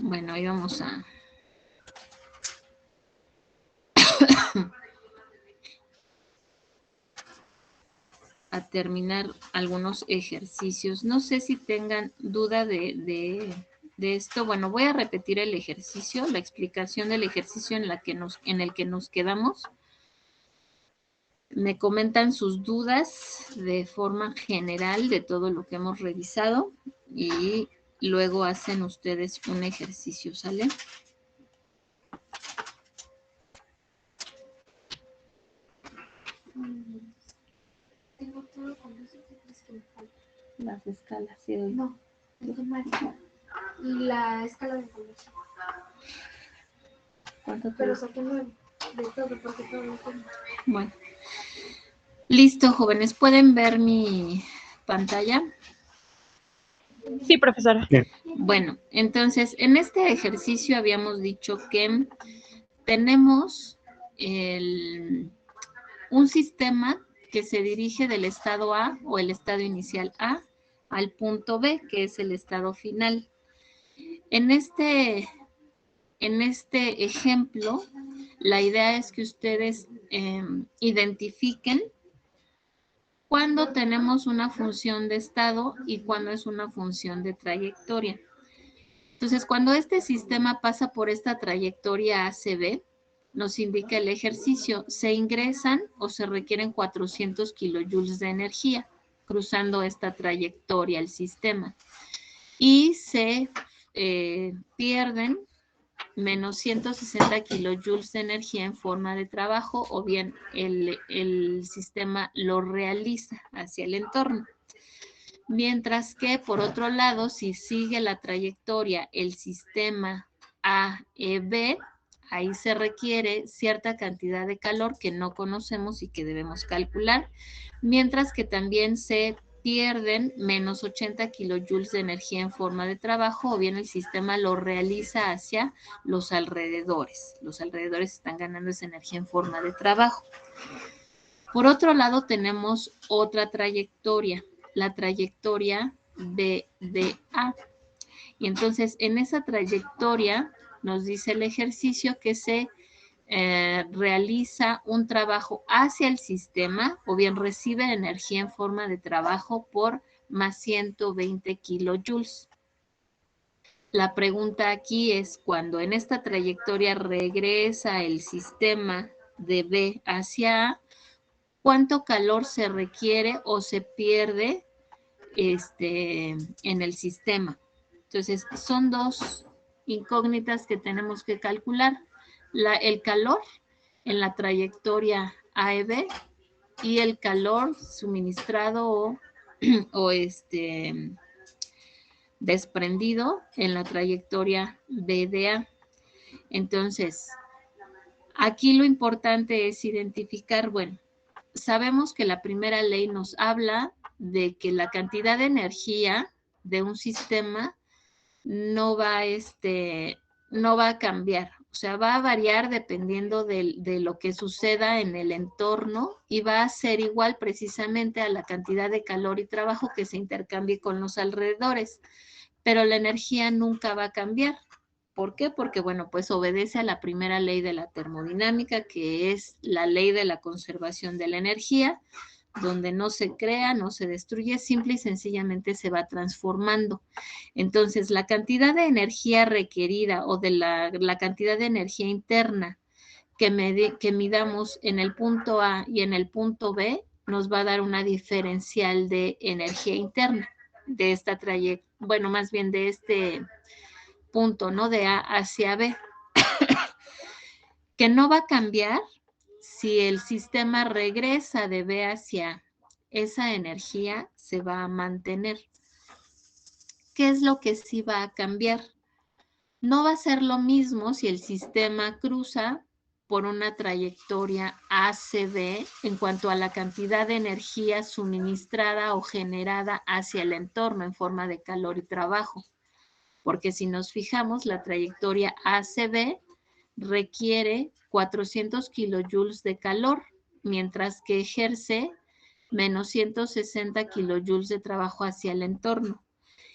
Bueno, ahí vamos a terminar algunos ejercicios. No sé si tengan duda de esto. Bueno, voy a repetir el ejercicio, la explicación del ejercicio en el que nos quedamos. Me comentan sus dudas de forma general de todo lo que hemos revisado y luego hacen ustedes un ejercicio, ¿sale? Tengo todo con eso que crees que me falta. Las escalas, sí. No, el temario. Y la escala de colores. ¿Cuánto te Pero saqué 9 de todo porque todo lo tengo. Bueno. Listo, jóvenes. ¿Pueden ver mi pantalla? Sí, profesora. Bueno, entonces, en este ejercicio habíamos dicho que tenemos un sistema que se dirige del estado A o el estado inicial A al punto B, que es el estado final. En este ejemplo, la idea es que ustedes identifiquen cuándo tenemos una función de estado y cuándo es una función de trayectoria. Entonces, cuando este sistema pasa por esta trayectoria ACB, nos indica el ejercicio, se ingresan o se requieren 400 kilojoules de energía cruzando esta trayectoria el sistema y se pierden menos 160 kilojoules de energía en forma de trabajo o bien el sistema lo realiza hacia el entorno. Mientras que, por otro lado, si sigue la trayectoria el sistema AEB, ahí se requiere cierta cantidad de calor que no conocemos y que debemos calcular, mientras que también se pierden menos 80 kilojoules de energía en forma de trabajo o bien el sistema lo realiza hacia los alrededores. Los alrededores están ganando esa energía en forma de trabajo. Por otro lado, tenemos otra trayectoria, la trayectoria BDA. Y entonces, en esa trayectoria nos dice el ejercicio que se realiza un trabajo hacia el sistema o bien recibe energía en forma de trabajo por más 120 kilojoules. La pregunta aquí es, cuando en esta trayectoria regresa el sistema de B hacia A, ¿cuánto calor se requiere o se pierde en el sistema? Entonces, son dos incógnitas que tenemos que calcular. El calor en la trayectoria AEB y el calor suministrado o desprendido en la trayectoria BDA. Entonces, aquí lo importante es identificar, bueno, sabemos que la primera ley nos habla de que la cantidad de energía de un sistema no va a cambiar, o sea, va a variar dependiendo de lo que suceda en el entorno y va a ser igual precisamente a la cantidad de calor y trabajo que se intercambie con los alrededores, pero la energía nunca va a cambiar. ¿Por qué? Porque, bueno, pues obedece a la primera ley de la termodinámica, que es la ley de la conservación de la energía, donde no se crea, no se destruye, simple y sencillamente se va transformando. Entonces, la cantidad de energía requerida o de la cantidad de energía interna que midamos en el punto A y en el punto B nos va a dar una diferencial de energía interna de esta trayectoria, bueno, más bien de este punto, ¿no? De A hacia B, que no va a cambiar si el sistema regresa de B hacia A. Esa energía se va a mantener. ¿Qué es lo que sí va a cambiar? No va a ser lo mismo si el sistema cruza por una trayectoria ACB en cuanto a la cantidad de energía suministrada o generada hacia el entorno en forma de calor y trabajo. Porque si nos fijamos, la trayectoria ACB requiere 400 kilojoules de calor, mientras que ejerce menos 160 kilojoules de trabajo hacia el entorno.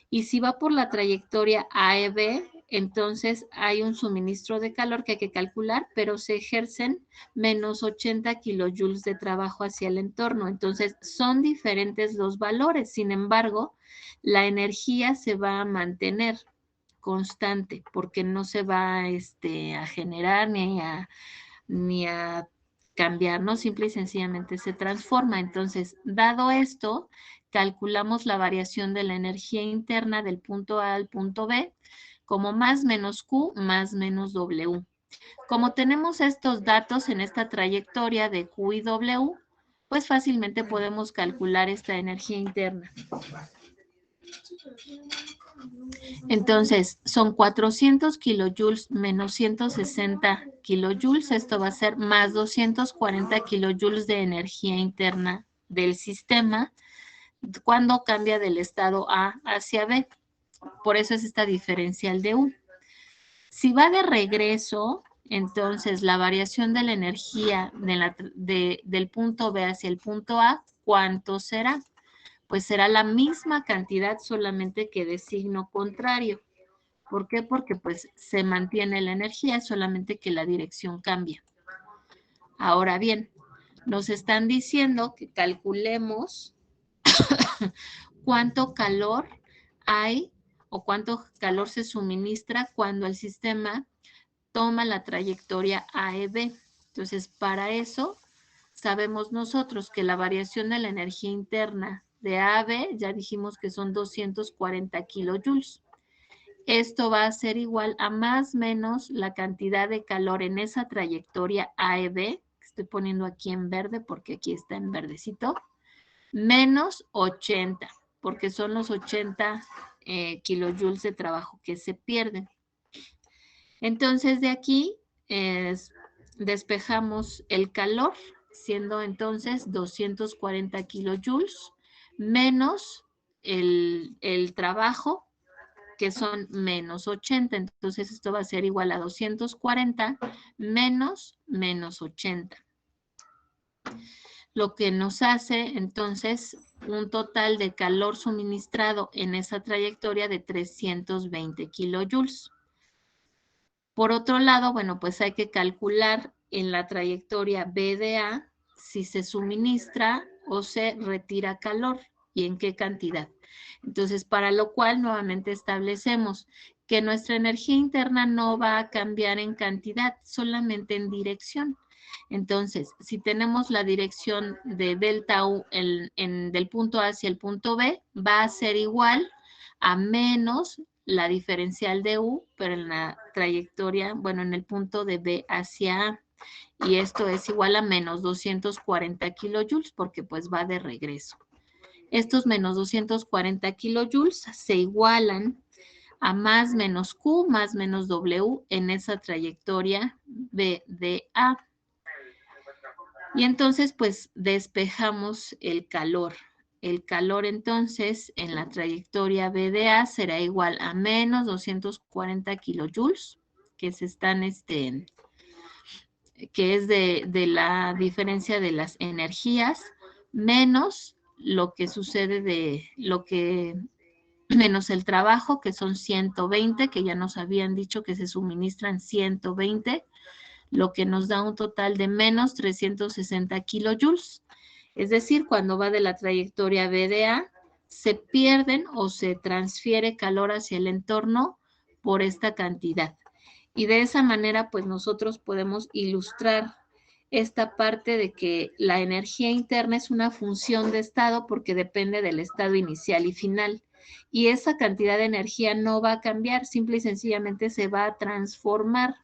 Y si va por la trayectoria AEB, entonces hay un suministro de calor que hay que calcular, pero se ejercen menos 80 kilojoules de trabajo hacia el entorno. Entonces, son diferentes los valores. Sin embargo, la energía se va a mantener constante porque no se va a generar ni a cambiar, ¿no? Simple y sencillamente se transforma. Entonces, dado esto, calculamos la variación de la energía interna del punto A al punto B como más menos Q más menos W. Como tenemos estos datos en esta trayectoria de Q y W, pues fácilmente podemos calcular esta energía interna. Entonces, son 400 kilojoules menos 160 kilojoules. Esto va a ser más 240 kilojoules de energía interna del sistema cuando cambia del estado A hacia B. Por eso es esta diferencial de U. Si va de regreso, entonces la variación de la energía del punto B hacia el punto A, ¿cuánto será? Pues será la misma cantidad, solamente que de signo contrario. ¿Por qué? Porque pues se mantiene la energía, solamente que la dirección cambia. Ahora bien, nos están diciendo que calculemos cuánto calor hay o cuánto calor se suministra cuando el sistema toma la trayectoria AEB. Entonces, para eso, sabemos nosotros que la variación de la energía interna de A a B, ya dijimos que son 240 kilojoules. Esto va a ser igual a más o menos la cantidad de calor en esa trayectoria AEB, que estoy poniendo aquí en verde porque aquí está en verdecito, menos 80, porque son los 80 kilojoules de trabajo que se pierden. Entonces, de aquí despejamos el calor, siendo entonces 240 kilojoules menos el trabajo, que son menos 80. Entonces, esto va a ser igual a 240 menos 80. Lo que nos hace, entonces, un total de calor suministrado en esa trayectoria de 320 kilojoules. Por otro lado, bueno, pues hay que calcular en la trayectoria B de A si se suministra o se retira calor y en qué cantidad. Entonces, para lo cual nuevamente establecemos que nuestra energía interna no va a cambiar en cantidad, solamente en dirección. Entonces, si tenemos la dirección de delta U del punto A hacia el punto B, va a ser igual a menos la diferencial de U, pero en la trayectoria, bueno, en el punto de B hacia A. Y esto es igual a menos 240 kilojoules porque pues va de regreso. Estos menos 240 kilojoules se igualan a más menos Q más menos W en esa trayectoria B de A. Y entonces pues despejamos el calor. El calor entonces en la trayectoria B de A será igual a menos 240 kilojoules, que se están, que es de la diferencia de las energías, menos lo que sucede menos el trabajo, que son 120, que ya nos habían dicho que se suministran 120, lo que nos da un total de menos 360 kilojoules. Es decir, cuando va de la trayectoria B de A, se pierden o se transfiere calor hacia el entorno por esta cantidad. Y de esa manera, pues nosotros podemos ilustrar esta parte de que la energía interna es una función de estado porque depende del estado inicial y final. Y esa cantidad de energía no va a cambiar, simple y sencillamente se va a transformar.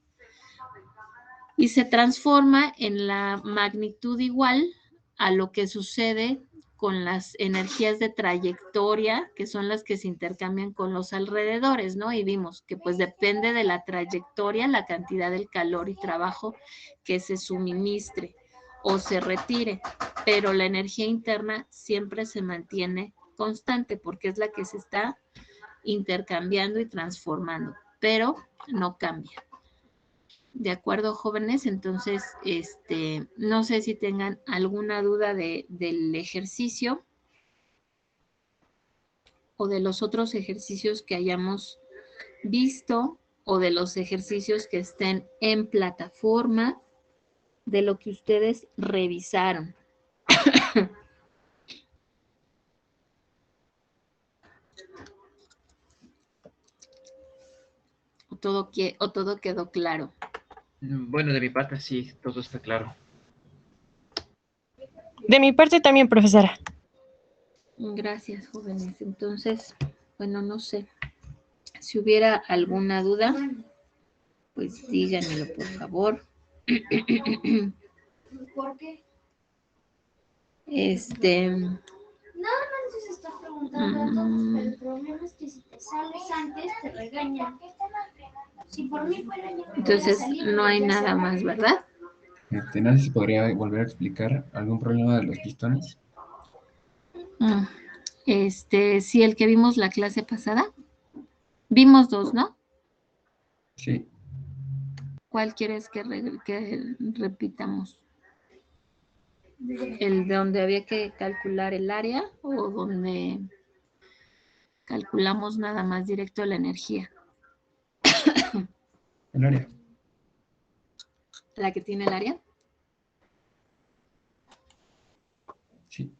Y se transforma en la magnitud igual a lo que sucede con las energías de trayectoria, que son las que se intercambian con los alrededores, ¿no? Y vimos que pues depende de la trayectoria la cantidad del calor y trabajo que se suministre o se retire, pero la energía interna siempre se mantiene constante porque es la que se está intercambiando y transformando, pero no cambia. ¿De acuerdo, jóvenes? Entonces, no sé si tengan alguna duda del ejercicio o de los otros ejercicios que hayamos visto o de los ejercicios que estén en plataforma, de lo que ustedes revisaron. ¿O todo quedó claro? Bueno, de mi parte sí, todo está claro. De mi parte también, profesora. Gracias, jóvenes. Entonces, bueno, no sé. Si hubiera alguna duda, pues díganmelo, por favor. ¿Por qué? Nada más se está preguntando a todos, pero el problema es que si te sales antes te regañan. Si por mí fuera yo Entonces, no hay nada más, ¿verdad? No sé si podría volver a explicar algún problema de los pistones. Sí, el que vimos la clase pasada. Vimos dos, ¿no? Sí. ¿Cuál quieres que repitamos? ¿El de donde había que calcular el área o donde calculamos nada más directo la energía? El área. ¿La que tiene el área? Sí.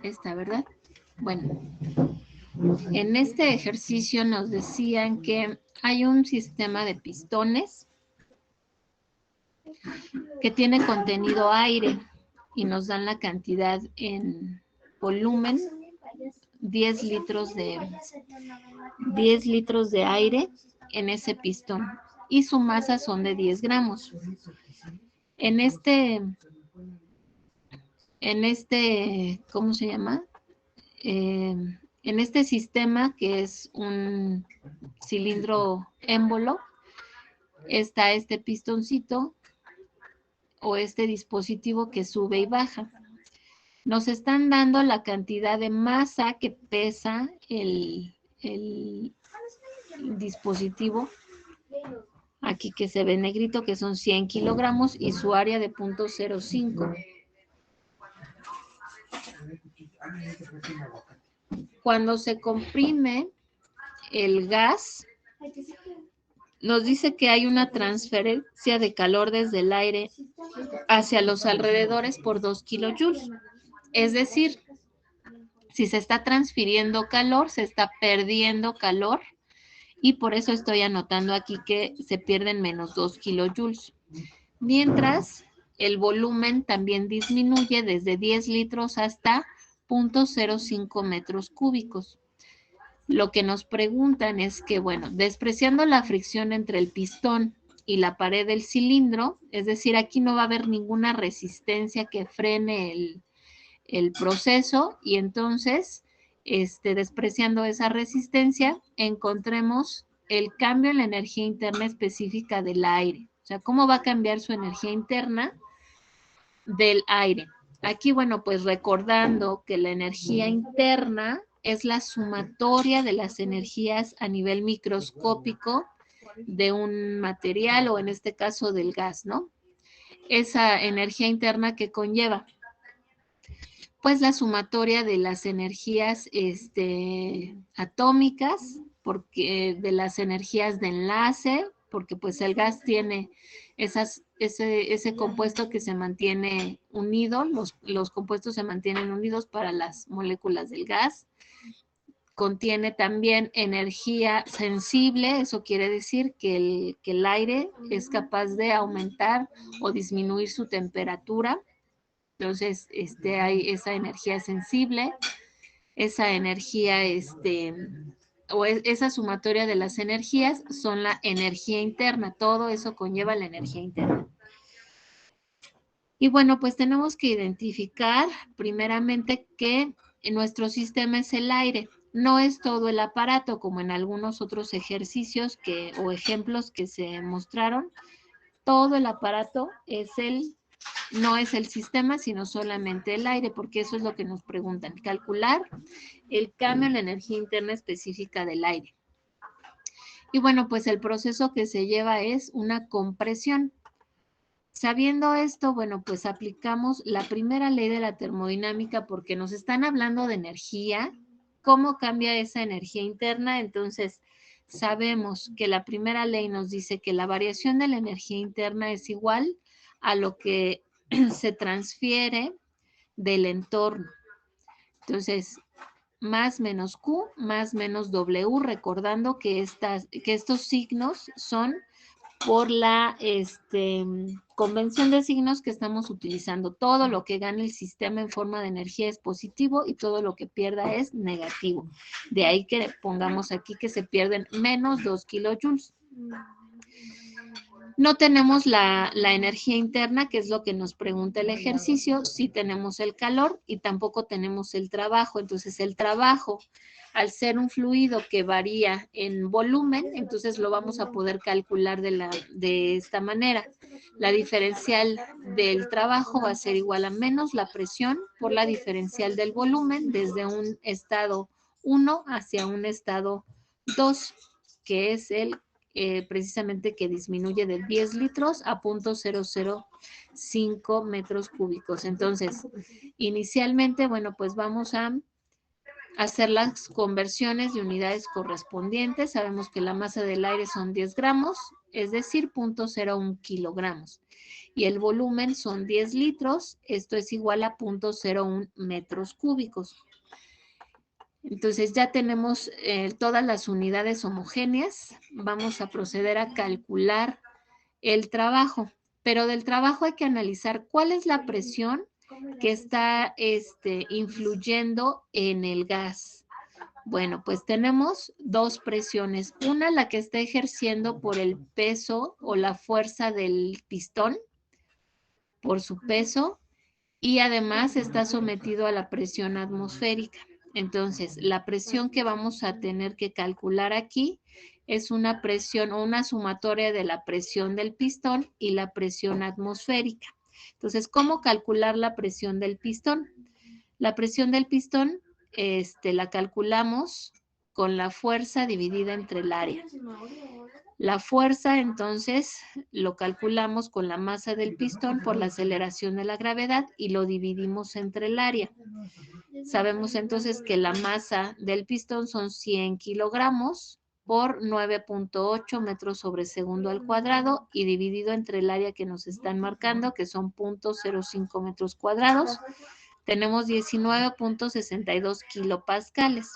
Esta, ¿verdad? Bueno, en este ejercicio nos decían que hay un sistema de pistones que tiene contenido aire y nos dan la cantidad en volumen, 10 litros de aire en ese pistón y su masa son de 10 gramos. En ¿cómo se llama? En este sistema, que es un cilindro émbolo, está este pistoncito o este dispositivo que sube y baja. Nos están dando la cantidad de masa que pesa el dispositivo, aquí que se ve negrito, que son 100 kilogramos y su área de 0.05. Cuando se comprime el gas, nos dice que hay una transferencia de calor desde el aire hacia los alrededores por 2 kilojoules. Es decir, si se está transfiriendo calor, se está perdiendo calor y por eso estoy anotando aquí que se pierden menos 2 kilojoules. Mientras, el volumen también disminuye desde 10 litros hasta 0.05 metros cúbicos. Lo que nos preguntan es que, bueno, despreciando la fricción entre el pistón y la pared del cilindro, es decir, aquí no va a haber ninguna resistencia que frene el proceso y entonces, despreciando esa resistencia, encontremos el cambio en la energía interna específica del aire. O sea, ¿cómo va a cambiar su energía interna del aire? Aquí, bueno, pues recordando que la energía interna es la sumatoria de las energías a nivel microscópico de un material o en este caso del gas, ¿no? Esa energía interna que conlleva, pues la sumatoria de las energías atómicas, porque de las energías de enlace, porque pues el gas tiene ese compuesto que se mantiene unido, los compuestos se mantienen unidos para las moléculas del gas. Contiene también energía sensible, eso quiere decir que el aire es capaz de aumentar o disminuir su temperatura. Entonces, hay esa energía sensible, esa energía, esa sumatoria de las energías son la energía interna. Todo eso conlleva la energía interna. Y bueno, pues tenemos que identificar primeramente que nuestro sistema es el aire. No es todo el aparato, como en algunos otros ejercicios o ejemplos que se mostraron. Todo el aparato no es el sistema, sino solamente el aire, porque eso es lo que nos preguntan. Calcular el cambio en la energía interna específica del aire. Y bueno, pues el proceso que se lleva es una compresión. Sabiendo esto, bueno, pues aplicamos la primera ley de la termodinámica porque nos están hablando de energía, cómo cambia esa energía interna. Entonces, sabemos que la primera ley nos dice que la variación de la energía interna es igual a lo que se transfiere del entorno. Entonces, más menos Q, más menos W, recordando que estos signos son por la convención de signos que estamos utilizando. Todo lo que gane el sistema en forma de energía es positivo y todo lo que pierda es negativo. De ahí que pongamos aquí que se pierden menos 2 kilojoules. No tenemos la energía interna, que es lo que nos pregunta el ejercicio, sí tenemos el calor y tampoco tenemos el trabajo. Entonces, el trabajo, al ser un fluido que varía en volumen, entonces lo vamos a poder calcular de esta manera. La diferencial del trabajo va a ser igual a menos la presión por la diferencial del volumen desde un estado 1 hacia un estado 2, que es el precisamente que disminuye de 10 litros a 0.005 metros cúbicos. Entonces, inicialmente, bueno, pues vamos a hacer las conversiones de unidades correspondientes. Sabemos que la masa del aire son 10 gramos, es decir, 0.01 kilogramos. Y el volumen son 10 litros, esto es igual a 0.01 metros cúbicos. Entonces ya tenemos todas las unidades homogéneas. Vamos a proceder a calcular el trabajo. Pero del trabajo hay que analizar cuál es la presión que está influyendo en el gas. Bueno, pues tenemos dos presiones. Una, la que está ejerciendo por el peso o la fuerza del pistón, por su peso, y además está sometido a la presión atmosférica. Entonces, la presión que vamos a tener que calcular aquí es una presión o una sumatoria de la presión del pistón y la presión atmosférica. Entonces, ¿cómo calcular la presión del pistón? La presión del pistón la calculamos con la fuerza dividida entre el área. La fuerza, entonces, lo calculamos con la masa del pistón por la aceleración de la gravedad y lo dividimos entre el área. Sabemos entonces que la masa del pistón son 100 kilogramos por 9.8 metros sobre segundo al cuadrado y dividido entre el área que nos están marcando, que son 0.05 metros cuadrados, tenemos 19.62 kilopascales.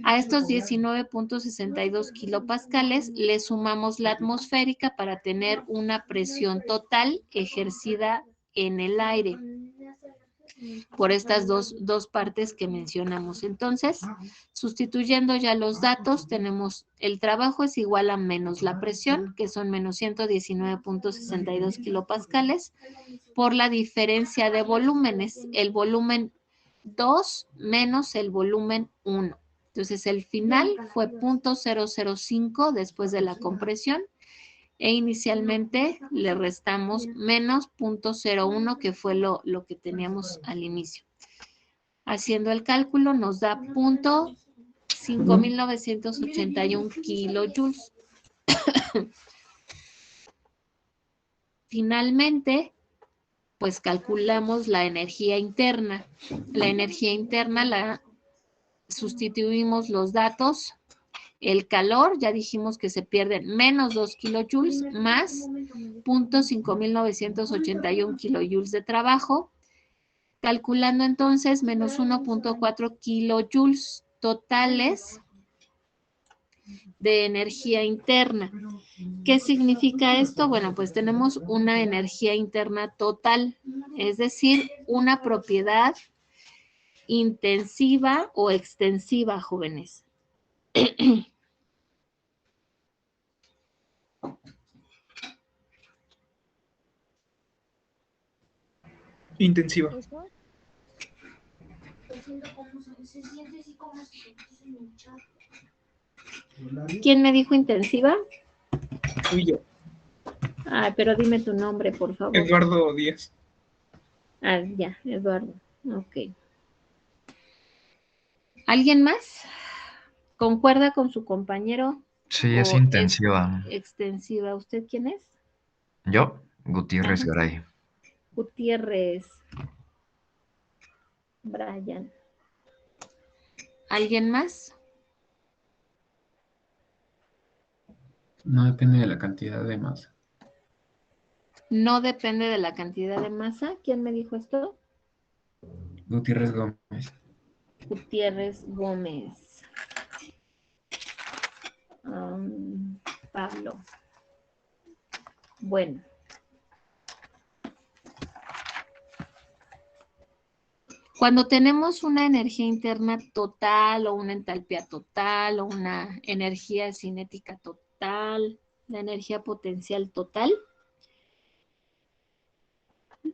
A estos 19.62 kilopascales le sumamos la atmosférica para tener una presión total ejercida en el aire por estas dos partes que mencionamos. Entonces, sustituyendo ya los datos, tenemos el trabajo es igual a menos la presión, que son menos 119.62 kilopascales, por la diferencia de volúmenes, el volumen 2 menos el volumen 1. Entonces, el final fue 0.005 después de la compresión e inicialmente le restamos menos 0.01 que fue lo que teníamos al inicio. Haciendo el cálculo nos da 5.981 kilojoules. Finalmente, pues calculamos la energía interna. La energía interna la sustituimos los datos. El calor, ya dijimos que se pierden menos 2 kilojoules más 5.981 kilojoules de trabajo, calculando entonces menos 1.4 kilojoules totales de energía interna. ¿Qué significa esto? Bueno, pues tenemos una energía interna total, es decir, una propiedad intensiva o extensiva, jóvenes. Intensiva. ¿Quién me dijo intensiva? Fui yo, Ah, pero dime tu nombre, por favor. Eduardo Díaz. Ah, ya, Eduardo. Ok. ¿Alguien más? ¿Concuerda con su compañero? Sí, es ¿O intensiva. extensiva? ¿Usted quién es? ¿Yo? Gutiérrez Ajá. Garay. Gutiérrez. Brian. ¿Alguien más? No depende de la cantidad de masa. No depende de la cantidad de masa. ¿Quién me dijo esto? Gutiérrez Gómez. Gutiérrez Gómez. Pablo. Bueno. Cuando tenemos una energía interna total o una entalpía total o una energía cinética total, la energía potencial total,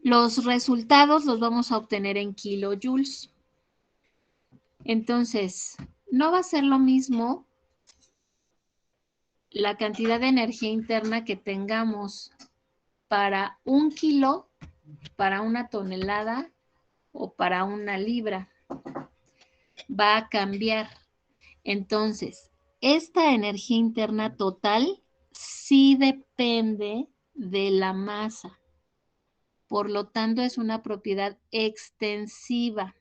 los resultados los vamos a obtener en kilojoules. Entonces, no va a ser lo mismo la cantidad de energía interna que tengamos para 1 kilo, para 1 tonelada o para 1 libra. Va a cambiar. Entonces, esta energía interna total sí depende de la masa. Por lo tanto, es una propiedad extensiva.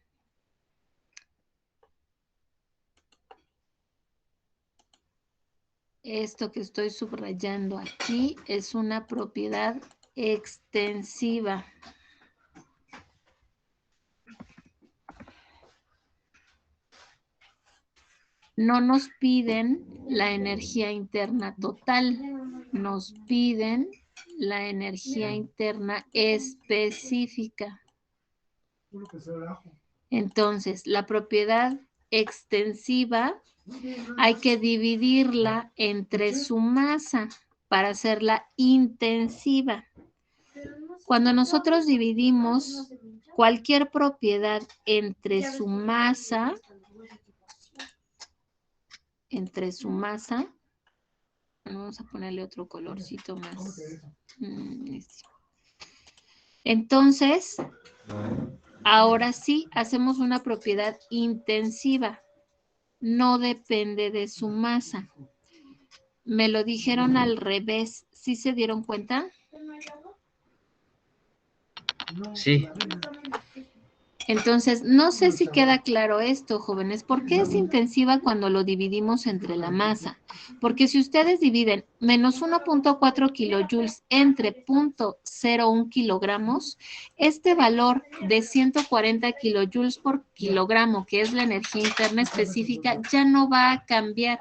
Esto que estoy subrayando aquí es una propiedad extensiva. No nos piden la energía interna total, nos piden la energía interna específica. Entonces, la propiedad extensiva hay que dividirla entre su masa para hacerla intensiva. Cuando nosotros dividimos cualquier propiedad entre su masa, vamos a ponerle otro colorcito más. Entonces, ahora sí, hacemos una propiedad intensiva. No depende de su masa. Me lo dijeron al revés. ¿Sí se dieron cuenta? Sí. Entonces, no sé si queda claro esto, jóvenes. ¿Por qué es intensiva cuando lo dividimos entre la masa? Porque si ustedes dividen menos 1.4 kilojoules entre 0.01 kilogramos, este valor de 140 kilojoules por kilogramo, que es la energía interna específica, ya no va a cambiar.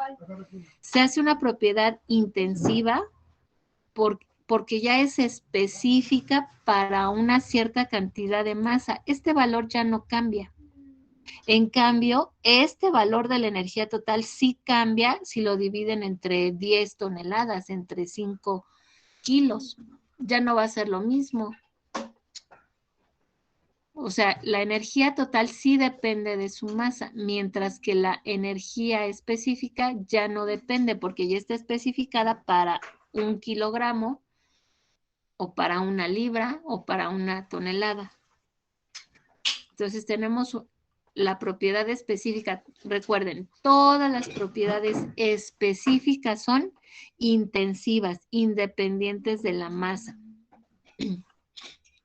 Se hace una propiedad intensiva porque ya es específica para una cierta cantidad de masa. Este valor ya no cambia. En cambio, este valor de la energía total sí cambia si lo dividen entre 10 toneladas, entre 5 kilos. Ya no va a ser lo mismo. O sea, la energía total sí depende de su masa, mientras que la energía específica ya no depende porque ya está especificada para 1 kilogramo o para 1 libra o para 1 tonelada. Entonces tenemos la propiedad específica. Recuerden, todas las propiedades específicas son intensivas, independientes de la masa.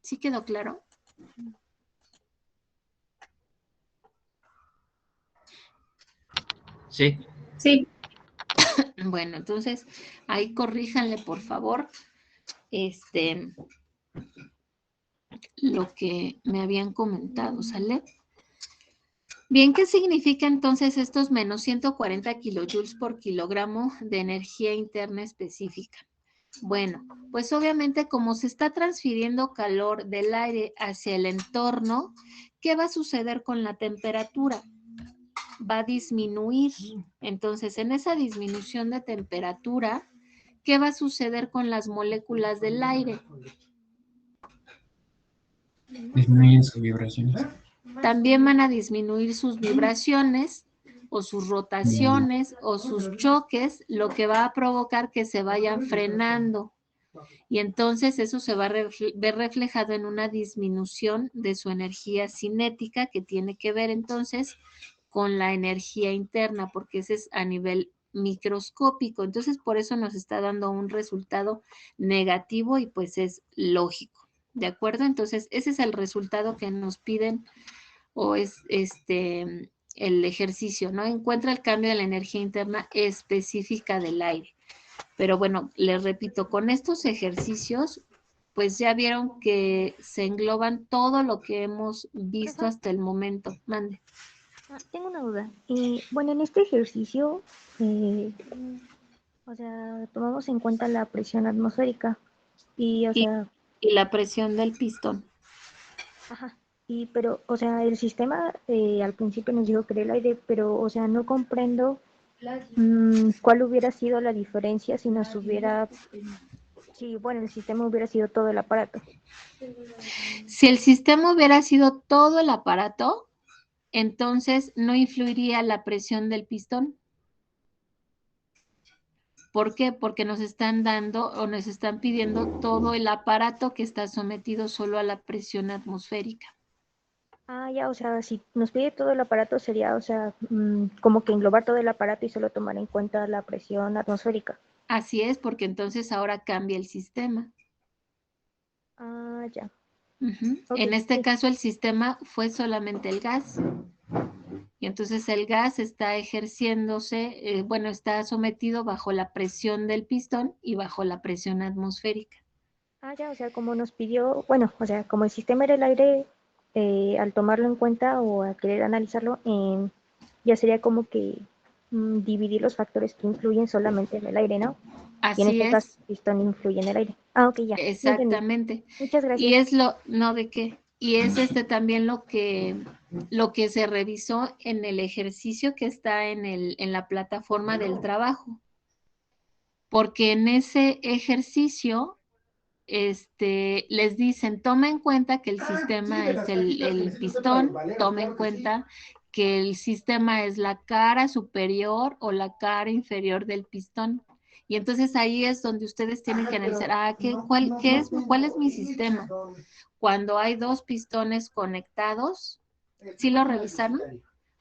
¿Sí quedó claro? Sí. Sí. Bueno, entonces ahí corríjanle, por favor, lo que me habían comentado, ¿sale? Bien, ¿qué significa entonces estos menos 140 kilojoules por kilogramo de energía interna específica? Bueno, pues obviamente como se está transfiriendo calor del aire hacia el entorno, ¿qué va a suceder con la temperatura? Va a disminuir. Entonces, en esa disminución de temperatura, ¿qué va a suceder con las moléculas del aire? Disminuyen sus vibraciones. También van a disminuir sus vibraciones o sus rotaciones o sus choques, lo que va a provocar que se vayan frenando. Y entonces eso se va a ver reflejado en una disminución de su energía cinética que tiene que ver entonces con la energía interna, porque ese es a nivel microscópico. Entonces, por eso nos está dando un resultado negativo y pues es lógico. ¿De acuerdo? Entonces, ese es el resultado que nos piden o es el ejercicio, ¿no? Encuentra el cambio de la energía interna específica del aire. Pero bueno, les repito, con estos ejercicios, pues ya vieron que se engloban todo lo que hemos visto Profe, hasta el momento. Mande. tengo una duda. Bueno, en este ejercicio, o sea, tomamos en cuenta la presión atmosférica y, o Y, sea, y la presión del pistón. ajá, pero, o sea, el sistema al principio nos dijo que era el aire, pero, o sea, no comprendo cuál hubiera sido la diferencia si nos hubiera, si, bueno, el sistema hubiera sido todo el aparato. Si el sistema hubiera sido todo el aparato, entonces no influiría la presión del pistón. ¿Por qué? Porque nos están dando o nos están pidiendo todo el aparato que está sometido solo a la presión atmosférica. Ah, ya, o sea, si nos pide todo el aparato sería, o sea, como que englobar todo el aparato y solo tomar en cuenta la presión atmosférica. Así es, porque entonces ahora cambia el sistema. Ah, ya. En Ok, este sí. caso el sistema fue solamente el gas. Y entonces el gas está ejerciéndose, bueno, está sometido bajo la presión del pistón y bajo la presión atmosférica. Ah, ya, o sea, como nos pidió, bueno, o sea, como el sistema era el aire, al tomarlo en cuenta o a querer analizarlo, ya sería como que dividir los factores que influyen solamente en el aire, ¿no? Y en Así este caso, es, el pistón influye en el aire. Ah, ok, ya, ya entendí. exactamente. Muchas Y gracias. es no de qué. Y es también lo que se revisó en el ejercicio que está en la plataforma del trabajo. Porque en ese ejercicio les dicen, toma en cuenta que el sistema es el pistón, toma en cuenta que el sistema es la cara superior o la cara inferior del pistón. Y entonces ahí es donde ustedes tienen que analizar, ¿cuál es mi sistema? Cuando hay dos pistones conectados, ¿sí lo revisaron?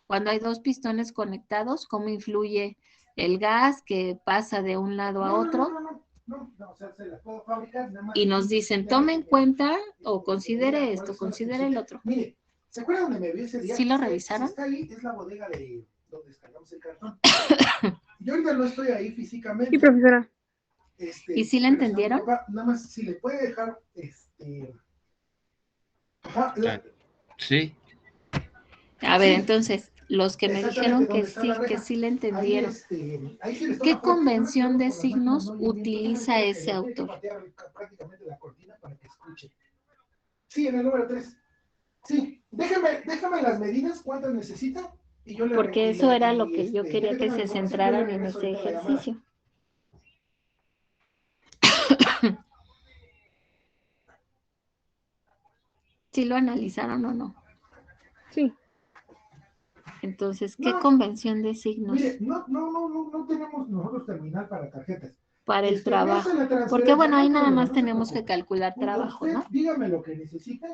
Cuando hay dos pistones conectados, ¿cómo influye el gas que pasa de un lado a otro? O sea, se las puedo fabricar, nada más. Y nos dicen, tome en cuenta o considere esto, considere el otro. Mire, ¿se acuerdan donde me vi ese día? ¿Sí lo revisaron? Está ahí, es la bodega de donde descargamos el cartón. Yo ahorita no estoy ahí físicamente. Sí, profesora. ¿Y sí la entendieron? Nada más, si le puede dejar, Sí. A ver, Sí. entonces, los que me dijeron que sí le entendieron. ¿Qué convención de signos utiliza ese autor? Prácticamente la cortina para que escuche. Sí, en el número 3. Sí, déjame las medidas, cuántas necesita. Y yo le Porque eso era lo que yo quería que déjame se la información, centraran yo le en regreso ese ahorita la llamada. ejercicio. ¿Sí lo analizaron o no? Sí. Entonces, ¿qué No, convención de signos mire, no tenemos nosotros terminal para tarjetas. para el Me hace trabajo? la transferencia, Porque bueno, no hay ahí nada problema, más no se tenemos que preocupe. calcular trabajo, Usted ¿no? dígame lo que necesite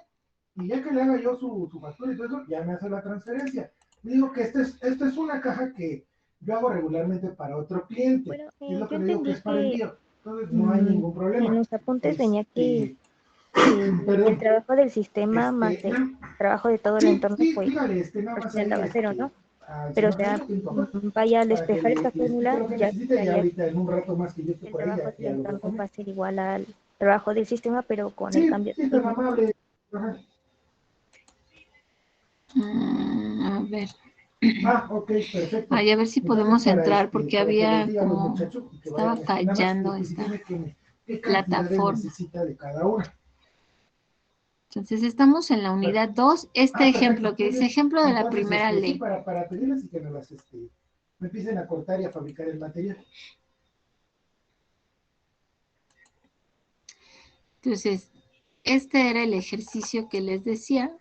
y ya que le haga yo su factura y todo eso, ya me hace la transferencia. Le digo que esta es una caja que yo hago regularmente para otro cliente. Bueno, Y es lo yo que le digo que entendí es para que envío. Entonces no hay ningún en problema. los apuntes venía que el Perdón, trabajo del sistema más el trabajo de todo el entorno, sí, pues, dígale, nada pues más se ahí, andaba cero, ¿no? al Pero, o señor sea, Jaime, que es mi papá, vaya al para que despejar esta le explique fórmula, lo que ya necesite y estaría ahorita en un rato más que yo esté el por ahí, trabajo del ya lo voy a entorno va comer. a ser igual al trabajo del sistema, pero con el Sí, cambio de sí, tan signo. amable. Ajá. A ver. Ok, perfecto. Ay, a ver si Entonces, podemos para, entrar porque para que les había diga a los como, muchachos y que estaba vayan, nada más fallando especifiquen esta qué cantidades plataforma. necesita de cada una. Entonces, estamos en la unidad 2. Este ejemplo Perfecto, que muy dice bien. ejemplo de la Entonces, primera sí, ley. para pedirles y que me empiecen a cortar y a fabricar el material. Entonces, este era el ejercicio que les decía.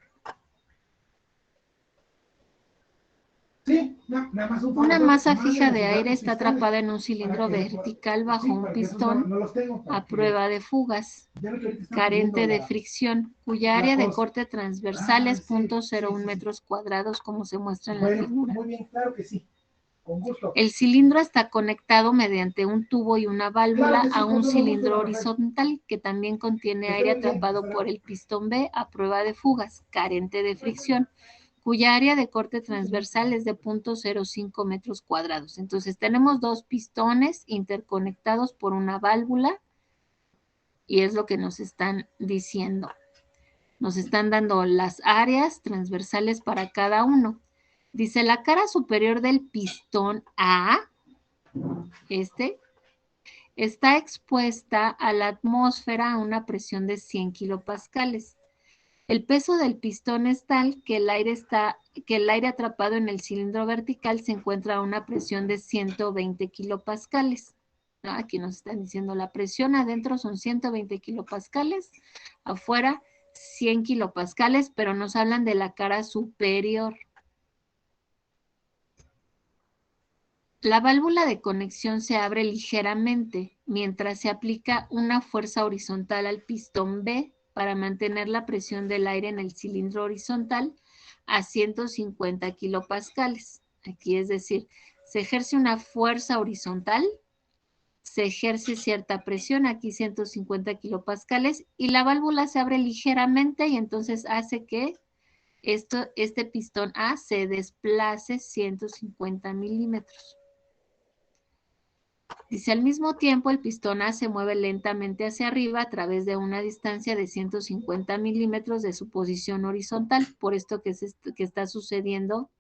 Sí, nada más un Una favor, masa fija mándenos de sus aire datos está fiscales atrapada en un para cilindro que, vertical bajo sí, un para que esos pistón no los tengo, para a que prueba de fugas, ya lo que ahorita están carente pidiendo de fricción, cuya área de corte transversal es sí, 0.01 metros cuadrados, como se muestra en la Bueno, figura. muy bien, claro que sí, con gusto. El cilindro está conectado mediante un tubo y una válvula Claro que sí, a con un todo cilindro gusto, Rafael. horizontal que también contiene Que esté aire muy bien, atrapado hasta por luego. el pistón B a prueba de fugas, carente de fricción, cuya área de corte transversal es de 0.05 metros cuadrados. Entonces, tenemos dos pistones interconectados por una válvula y es lo que nos están diciendo. Nos están dando las áreas transversales para cada uno. Dice, la cara superior del pistón A, está expuesta a la atmósfera a una presión de 100 kilopascales. El peso del pistón es tal que el aire atrapado en el cilindro vertical se encuentra a una presión de 120 kilopascales. ¿No? Aquí nos están diciendo la presión adentro son 120 kilopascales, afuera 100 kilopascales, pero nos hablan de la cara superior. La válvula de conexión se abre ligeramente mientras se aplica una fuerza horizontal al pistón B para mantener la presión del aire en el cilindro horizontal a 150 kilopascales. Aquí es decir, se ejerce una fuerza horizontal, se ejerce cierta presión, aquí 150 kilopascales, y la válvula se abre ligeramente y entonces hace que este pistón A se desplace 150 milímetros. Dice, al mismo tiempo, el pistón A se mueve lentamente hacia arriba a través de una distancia de 150 milímetros de su posición horizontal, por esto que está sucediendo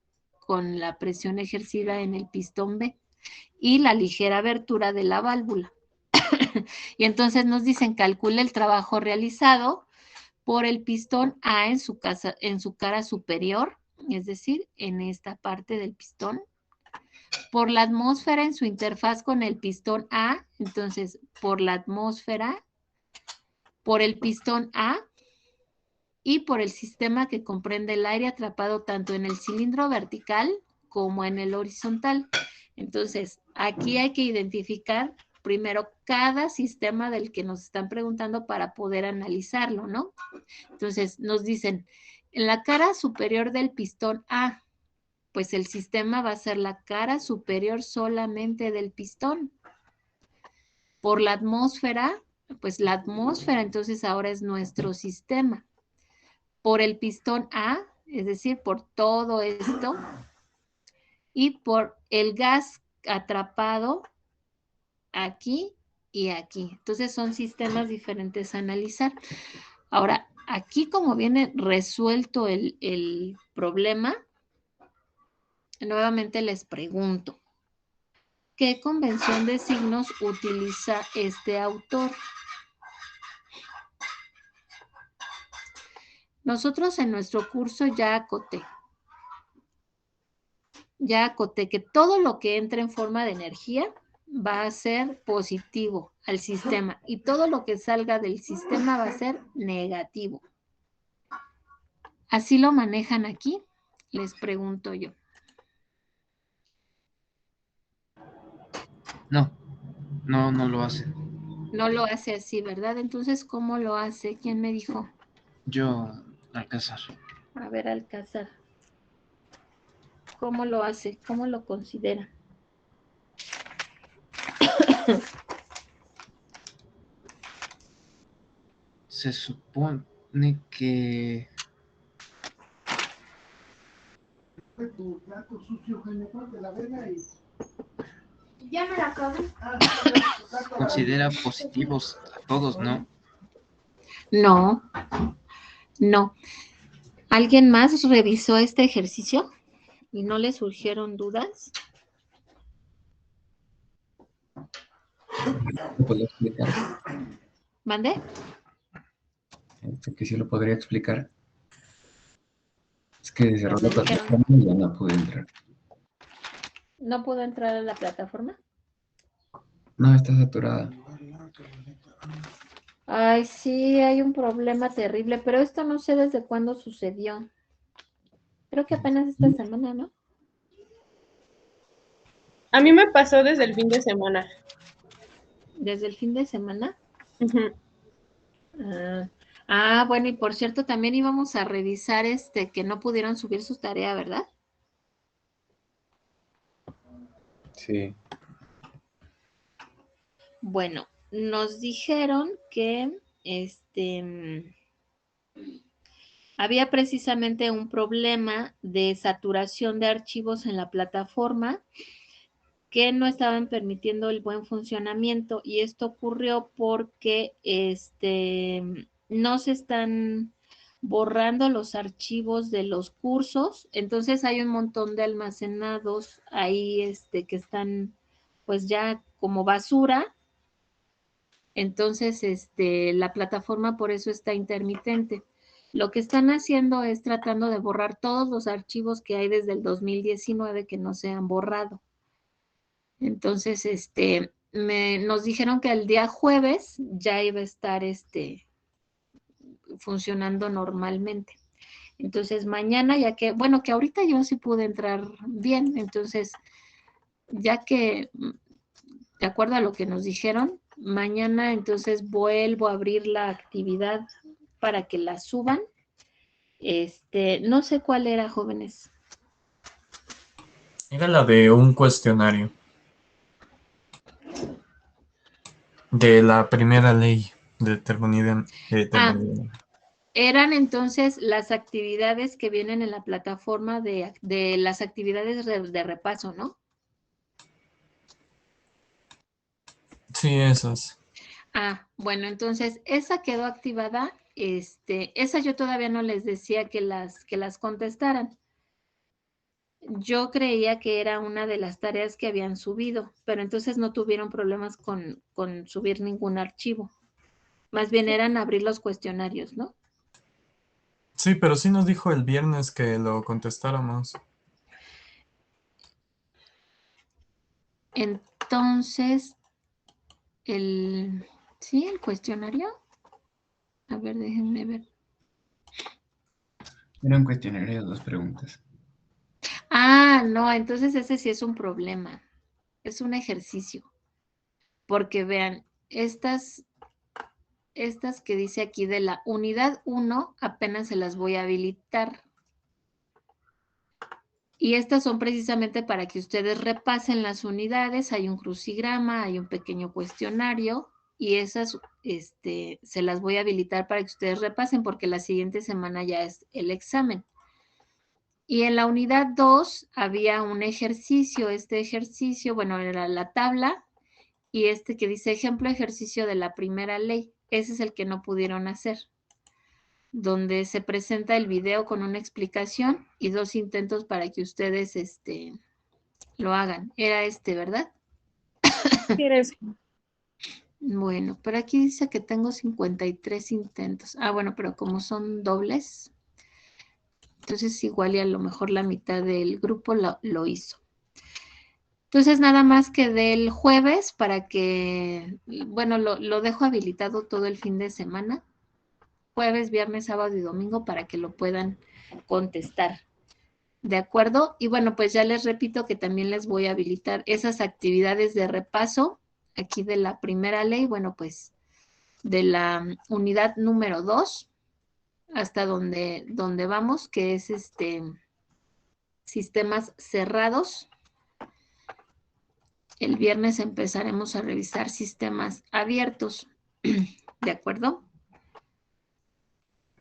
con la presión ejercida en el pistón B y la ligera abertura de la válvula. Y entonces nos dicen, calcula el trabajo realizado por el pistón A en su cara superior, es decir, en esta parte del pistón, por la atmósfera en su interfaz con el pistón A, entonces por la atmósfera, por el pistón A y por el sistema que comprende el aire atrapado tanto en el cilindro vertical como en el horizontal. Entonces, aquí hay que identificar primero cada sistema del que nos están preguntando para poder analizarlo, ¿no? Entonces, nos dicen, en la cara superior del pistón A, pues el sistema va a ser la cara superior solamente del pistón. Por la atmósfera, pues la atmósfera entonces ahora es nuestro sistema. Por el pistón A, es decir, por todo esto, y por el gas atrapado aquí y aquí. Entonces son sistemas diferentes a analizar. Ahora, aquí como viene resuelto el problema, nuevamente les pregunto, ¿qué convención de signos utiliza este autor? Nosotros en nuestro curso ya acoté que todo lo que entre en forma de energía va a ser positivo al sistema y todo lo que salga del sistema va a ser negativo. ¿Así lo manejan aquí? Les pregunto yo. No, no lo hace. No lo hace así, ¿verdad? Entonces, ¿cómo lo hace? ¿Quién me dijo? Yo, Alcázar. A ver, Alcázar. ¿Cómo lo hace? ¿Cómo lo considera? Se supone que... Tu plato sucio, Jennifer, de la vena y... Ya me la acabé. considera positivos a todos, ¿no? No, no. ¿Alguien más revisó este ejercicio y no le surgieron dudas? ¿Lo podría explicar? ¿Mande? Que sí lo podría explicar. Es que cerró No la me dijeron. plataforma y ya no pude entrar. ¿No pudo entrar a la plataforma? No, está saturada. Ay, sí, hay un problema terrible, pero esto no sé desde cuándo sucedió. Creo que apenas esta semana, ¿no? A mí me pasó desde el fin de semana. ¿Desde el fin de semana? Ujú. Bueno, y por cierto, también íbamos a revisar que no pudieron subir su tarea, ¿verdad? Sí. Bueno, nos dijeron que había precisamente un problema de saturación de archivos en la plataforma que no estaban permitiendo el buen funcionamiento, y esto ocurrió porque no se están borrando los archivos de los cursos, entonces hay un montón de almacenados ahí que están pues ya como basura. Entonces la plataforma por eso está intermitente. Lo que están haciendo es tratando de borrar todos los archivos que hay desde el 2019 que no se han borrado. Entonces, nos dijeron que el día jueves ya iba a estar funcionando normalmente. Entonces, mañana, ya que, bueno, que ahorita yo sí pude entrar bien, entonces, ya que, de acuerdo a lo que nos dijeron, mañana entonces vuelvo a abrir la actividad para que la suban. No sé cuál era, jóvenes. Era la de un cuestionario. De la primera ley de termodinámica. Eran entonces las actividades que vienen en la plataforma de las actividades de repaso, ¿no? Sí, esas. Bueno, entonces esa quedó activada. Esa yo todavía no les decía que las contestaran. Yo creía que era una de las tareas que habían subido, pero entonces no tuvieron problemas con subir ningún archivo. Más bien eran abrir los cuestionarios, ¿no? Sí, pero sí nos dijo el viernes que lo contestáramos. Entonces, ¿sí? El cuestionario. A ver, déjenme ver. Era un cuestionario de 2 preguntas. No, entonces ese sí es un problema. Es un ejercicio. Porque vean, estas que dice aquí de la unidad 1 apenas se las voy a habilitar. Y estas son precisamente para que ustedes repasen las unidades. Hay un crucigrama, hay un pequeño cuestionario y esas se las voy a habilitar para que ustedes repasen porque la siguiente semana ya es el examen. Y en la unidad 2 había un ejercicio. Este ejercicio, bueno, era la tabla y que dice ejemplo ejercicio de la primera ley. Ese es el que no pudieron hacer, donde se presenta el video con una explicación y 2 intentos para que ustedes lo hagan. Era ¿verdad? Sí, eres. Bueno, pero aquí dice que tengo 53 intentos. Bueno, pero como son dobles, entonces igual y a lo mejor la mitad del grupo lo hizo. Entonces nada más que del jueves para que, bueno, lo dejo habilitado todo el fin de semana. Jueves, viernes, sábado y domingo para que lo puedan contestar. ¿De acuerdo? Y bueno, pues ya les repito que también les voy a habilitar esas actividades de repaso aquí de la primera ley, bueno, pues de la unidad número 2 hasta donde vamos, que es sistemas cerrados. El viernes empezaremos a revisar sistemas abiertos. ¿De acuerdo?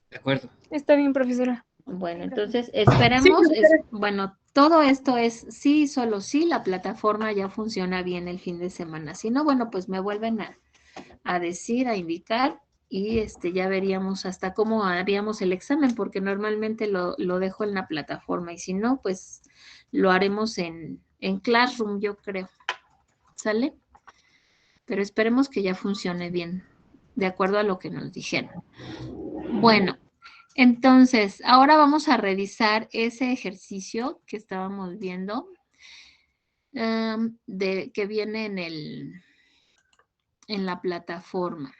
De acuerdo. Está bien, profesora. Bueno, entonces esperemos, bueno, todo esto es sí, solo sí, la plataforma ya funciona bien el fin de semana. Si no, bueno, pues me vuelven a decir, a indicar y ya veríamos hasta cómo haríamos el examen, porque normalmente lo dejo en la plataforma y si no, pues lo haremos en Classroom, yo creo. ¿Sale? Pero esperemos que ya funcione bien, de acuerdo a lo que nos dijeron. Bueno, entonces, ahora vamos a revisar ese ejercicio que estábamos viendo, que viene en la plataforma.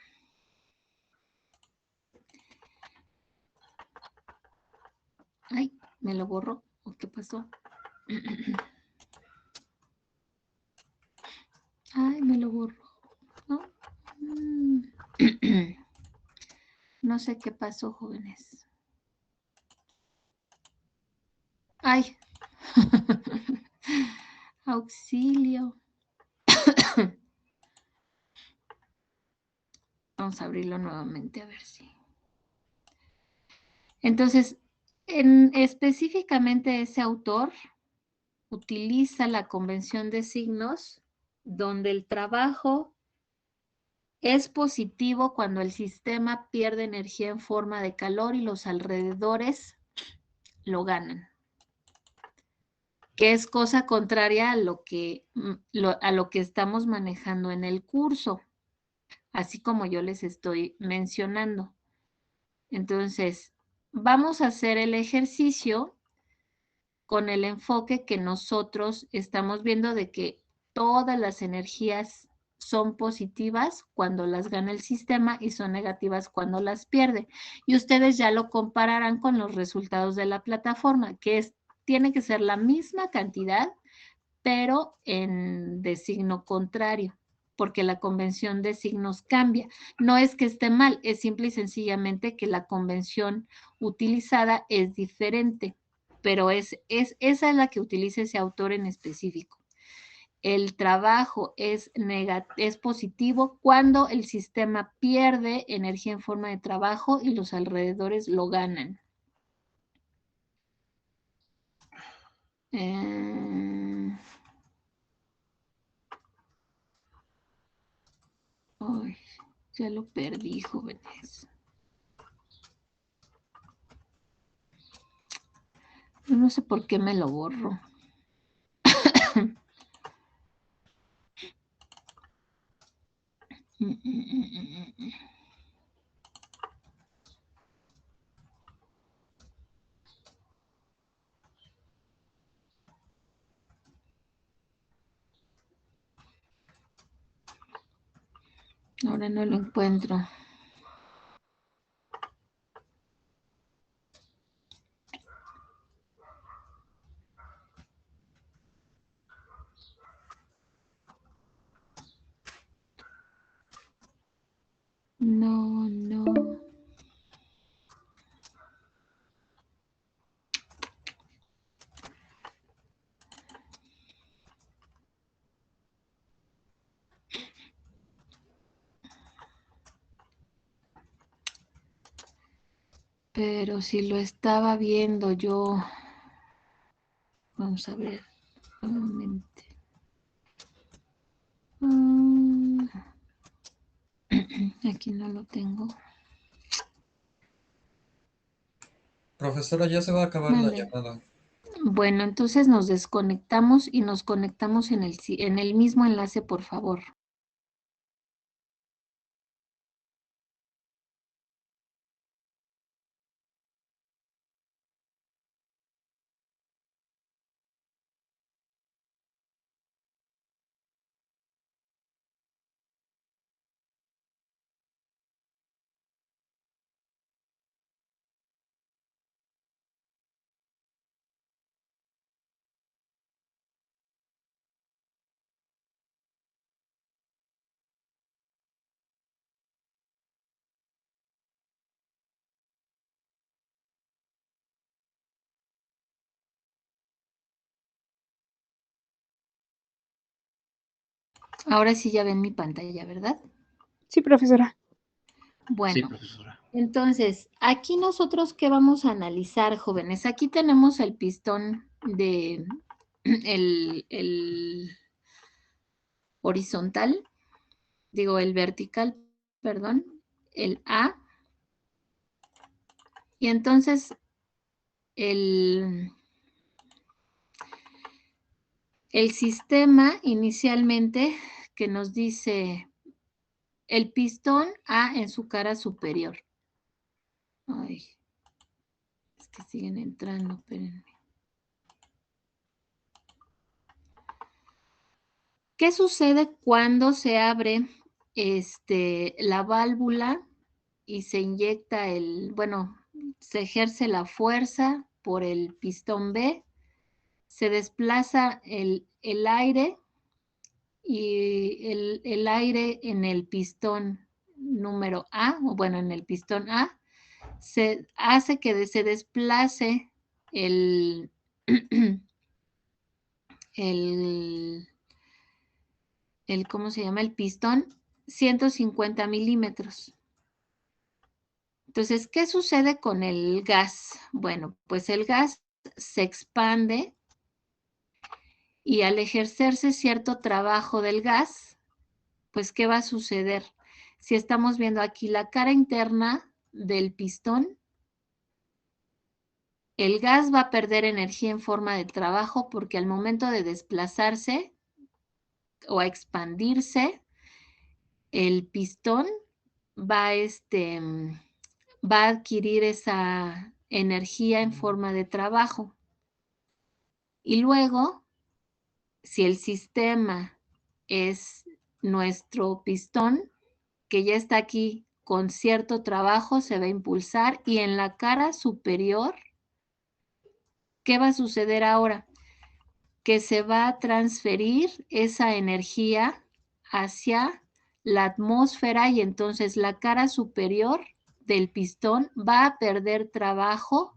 Ay, me lo borró. ¿Qué pasó? Ay, me lo borró. ¿No? No sé qué pasó, jóvenes. Ay. Auxilio. Vamos a abrirlo nuevamente a ver si. Entonces, específicamente ese autor utiliza la convención de signos donde el trabajo es positivo cuando el sistema pierde energía en forma de calor y los alrededores lo ganan, que es cosa contraria a lo que estamos manejando en el curso, así como yo les estoy mencionando. Entonces, vamos a hacer el ejercicio con el enfoque que nosotros estamos viendo de que todas las energías son positivas cuando las gana el sistema y son negativas cuando las pierde. Y ustedes ya lo compararán con los resultados de la plataforma, que tiene que ser la misma cantidad, pero de signo contrario, porque la convención de signos cambia. No es que esté mal, es simple y sencillamente que la convención utilizada es diferente, pero esa es la que utiliza ese autor en específico. El trabajo es positivo cuando el sistema pierde energía en forma de trabajo y los alrededores lo ganan. Ay, ya lo perdí, jóvenes. No sé por qué me lo borro. Ahora no lo encuentro. No. Pero si lo estaba viendo yo. Vamos a ver nuevamente. Aquí no lo tengo. Profesora, ya se va a acabar la llamada. Bueno, entonces nos desconectamos y nos conectamos en el mismo enlace, por favor. Ahora sí ya ven mi pantalla, ¿verdad? Sí, profesora. Bueno, Sí, profesora. Entonces, aquí nosotros, ¿qué vamos a analizar, jóvenes? Aquí tenemos el pistón de el horizontal, digo, el vertical, perdón, el A. Y entonces, el sistema inicialmente que nos dice el pistón A en su cara superior. Ay, es que siguen entrando, espérenme. ¿Qué sucede cuando se abre la válvula y se inyecta se ejerce la fuerza por el pistón B, se desplaza el aire y el aire en el pistón número A, o bueno, en el pistón A, se hace que se desplace ¿cómo se llama? El pistón 150 milímetros. Entonces, ¿qué sucede con el gas? Bueno, pues el gas se expande y al ejercerse cierto trabajo del gas, pues, ¿qué va a suceder? Si estamos viendo aquí la cara interna del pistón, el gas va a perder energía en forma de trabajo porque al momento de desplazarse o a expandirse, el pistón va a adquirir esa energía en forma de trabajo. Y luego, si el sistema es nuestro pistón, que ya está aquí con cierto trabajo, se va a impulsar y en la cara superior, ¿qué va a suceder ahora? Que se va a transferir esa energía hacia la atmósfera y entonces la cara superior del pistón va a perder trabajo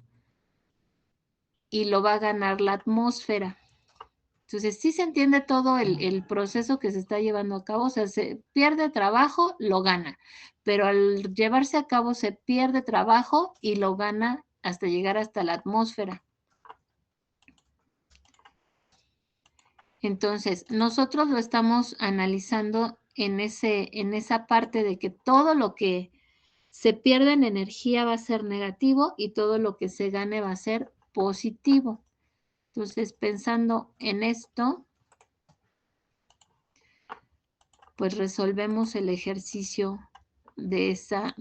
y lo va a ganar la atmósfera. Entonces, sí se entiende todo el proceso que se está llevando a cabo, o sea, se pierde trabajo, lo gana, pero al llevarse a cabo se pierde trabajo y lo gana hasta llegar hasta la atmósfera. Entonces, nosotros lo estamos analizando en esa parte de que todo lo que se pierde en energía va a ser negativo y todo lo que se gane va a ser positivo. Entonces, pensando en esto, pues resolvemos el ejercicio de esa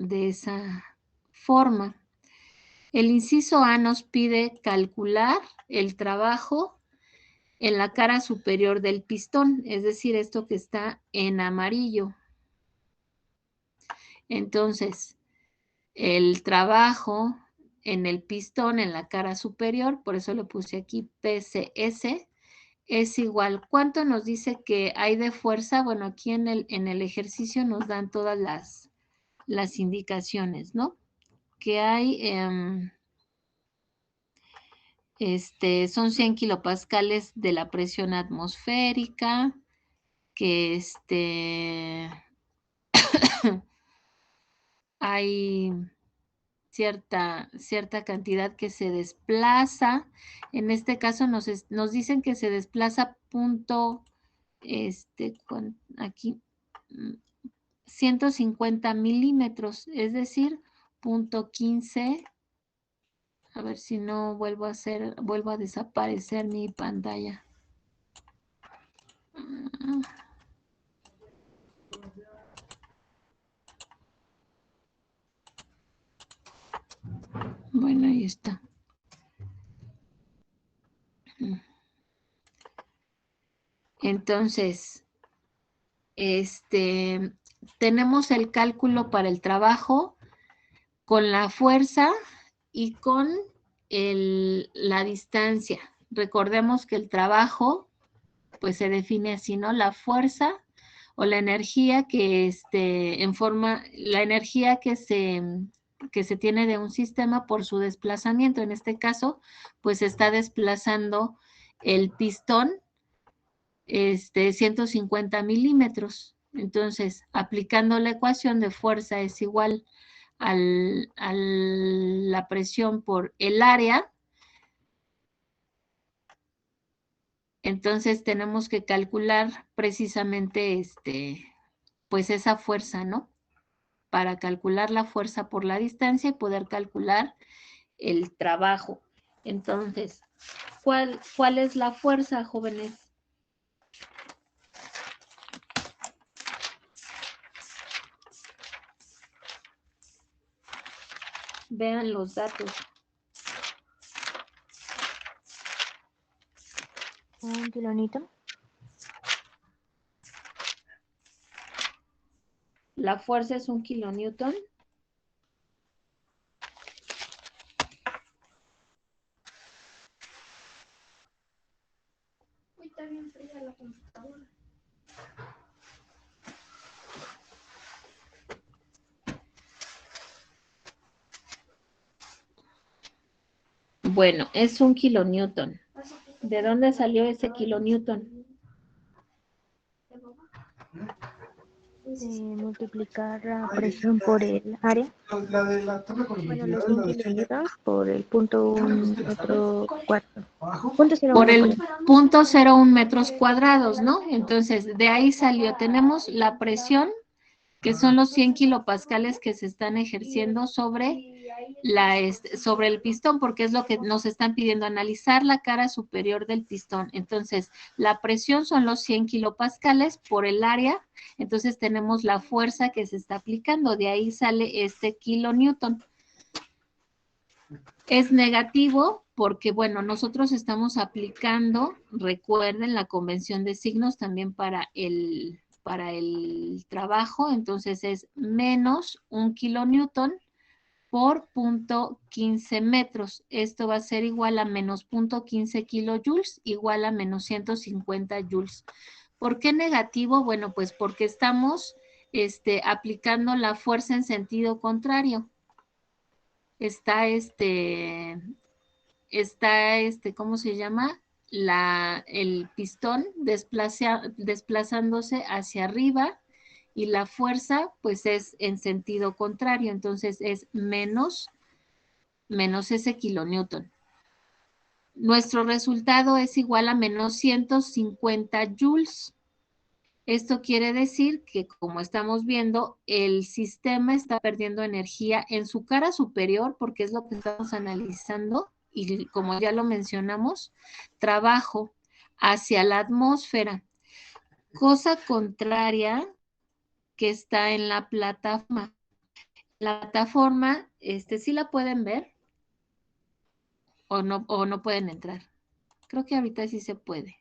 forma. El inciso A nos pide calcular el trabajo en la cara superior del pistón, es decir, esto que está en amarillo. Entonces, el trabajo en el pistón, en la cara superior, por eso le puse aquí PCS, es igual. ¿Cuánto nos dice que hay de fuerza? Bueno, aquí en el ejercicio nos dan todas las indicaciones, ¿no? Que hay, son 100 kilopascales de la presión atmosférica, que hay cierta cantidad que se desplaza. En este caso nos dicen que se desplaza aquí 150 milímetros, es decir, 0.15. A ver si no vuelvo a desaparecer mi pantalla. Bueno, ahí está. Entonces, tenemos el cálculo para el trabajo con la fuerza y con la distancia. Recordemos que el trabajo, pues se define así, ¿no? La fuerza o la energía que la energía que se tiene de un sistema por su desplazamiento. En este caso, pues se está desplazando el pistón 150 milímetros. Entonces, aplicando la ecuación de fuerza es igual a la presión por el área. Entonces, tenemos que calcular precisamente pues esa fuerza, ¿no? Para calcular la fuerza por la distancia y poder calcular el trabajo. Entonces, ¿cuál es la fuerza, jóvenes? Vean los datos. ¿Un kilonewton? La fuerza es 1 kilonewton. Uy, está bien fría la computadora. Bueno, es 1 kilonewton. ¿De dónde salió ese kilonewton? multiplicar la presión por el área. La de la tabla con Bueno, los la 100 de kilonewtons por el punto 1 metro cuarto. abajo. Punto cero Por uno, el punto 01 metros cuadrados, ¿no? Entonces, de ahí salió, tenemos la presión, que son los 100 kilopascales que se están ejerciendo sobre sobre el pistón, porque es lo que nos están pidiendo, analizar la cara superior del pistón. Entonces, la presión son los 100 kilopascales por el área, entonces tenemos la fuerza que se está aplicando, de ahí sale este kilonewton. Es negativo porque, bueno, nosotros estamos aplicando, recuerden, la convención de signos también para el trabajo, entonces es menos 1 kilonewton por punto 15 metros. Esto va a ser igual a menos punto 15 kilojoules, igual a menos 150 joules. ¿Por qué negativo? Bueno, pues porque estamos aplicando la fuerza en sentido contrario. Está ¿cómo se llama? El pistón desplazándose hacia arriba y la fuerza pues es en sentido contrario, entonces es menos ese kilonewton. Nuestro resultado es igual a menos 150 joules. Esto quiere decir que, como estamos viendo, el sistema está perdiendo energía en su cara superior, porque es lo que estamos analizando, y como ya lo mencionamos, trabajo hacia la atmósfera. Cosa contraria que está en la plataforma. La plataforma, ¿sí la pueden ver? ¿O no pueden entrar? Creo que ahorita sí se puede.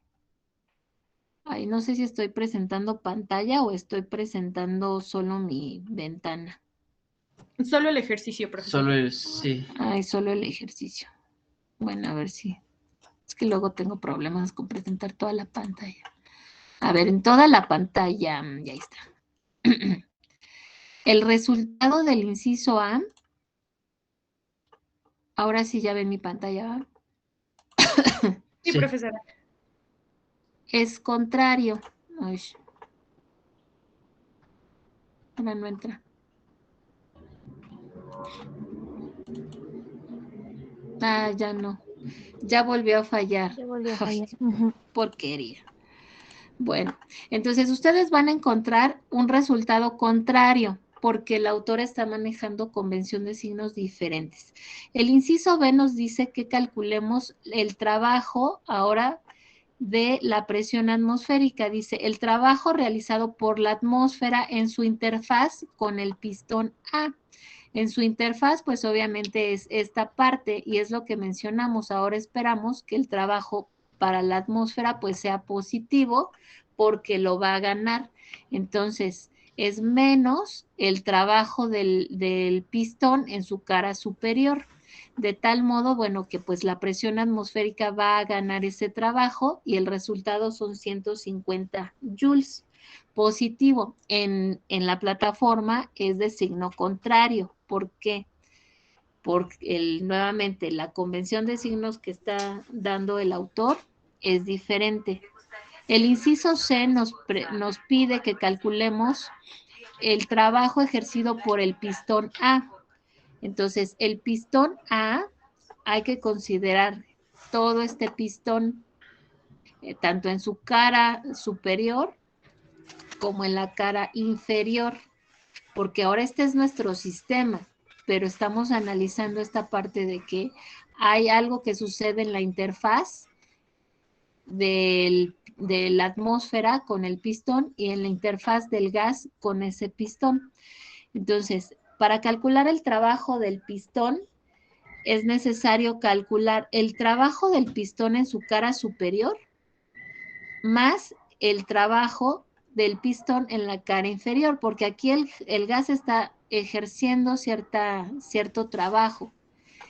Ay, no sé si estoy presentando pantalla o estoy presentando solo mi ventana. Solo el ejercicio, profesor. Sí. Ay, solo el ejercicio. Bueno, a ver si. Es que luego tengo problemas con presentar toda la pantalla. A ver, en toda la pantalla, ya está. El resultado del inciso A. Ahora sí ya ven mi pantalla, ¿va? Sí, profesora. Es contrario. Ay. Ahora no entra. Ah, ya no. Ya volvió a fallar. Ya volvió a fallar. Ay, porquería. Bueno, entonces ustedes van a encontrar un resultado contrario porque el autor está manejando convención de signos diferentes. El inciso B nos dice que calculemos el trabajo ahora de la presión atmosférica. Dice, el trabajo realizado por la atmósfera en su interfaz con el pistón A. En su interfaz, pues obviamente es esta parte y es lo que mencionamos. Ahora esperamos que el trabajo para la atmósfera pues sea positivo porque lo va a ganar. Entonces, es menos el trabajo del pistón en su cara superior. De tal modo, bueno, que pues la presión atmosférica va a ganar ese trabajo y el resultado son 150 joules. Positivo en la plataforma es de signo contrario. ¿Por qué? Porque nuevamente la convención de signos que está dando el autor es diferente. El inciso C nos pide que calculemos el trabajo ejercido por el pistón A. Entonces, el pistón A, hay que considerar todo este pistón, tanto en su cara superior como en la cara inferior, porque ahora este es nuestro sistema, pero estamos analizando esta parte de que hay algo que sucede en la interfaz de la atmósfera con el pistón y en la interfaz del gas con ese pistón. Entonces, para calcular el trabajo del pistón, es necesario calcular el trabajo del pistón en su cara superior más el trabajo del pistón en la cara inferior, porque aquí el gas está ejerciendo cierto trabajo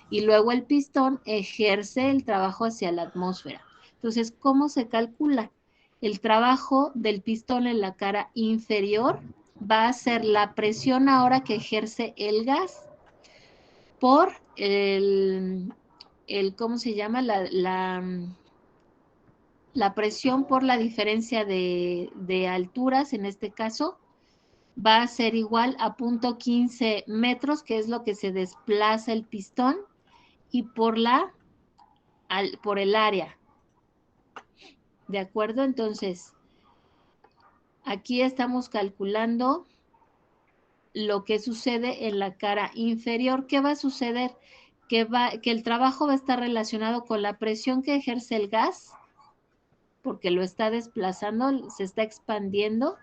y luego el pistón ejerce el trabajo hacia la atmósfera. Entonces, ¿cómo se calcula? El trabajo del pistón en la cara inferior va a ser la presión ahora que ejerce el gas por ¿cómo se llama? La presión por la diferencia de alturas, en este caso, va a ser igual a 0.15 metros, que es lo que se desplaza el pistón, y por el área. ¿De acuerdo? Entonces, aquí estamos calculando lo que sucede en la cara inferior. ¿Qué va a suceder? Que el trabajo va a estar relacionado con la presión que ejerce el gas, porque lo está desplazando, se está expandiendo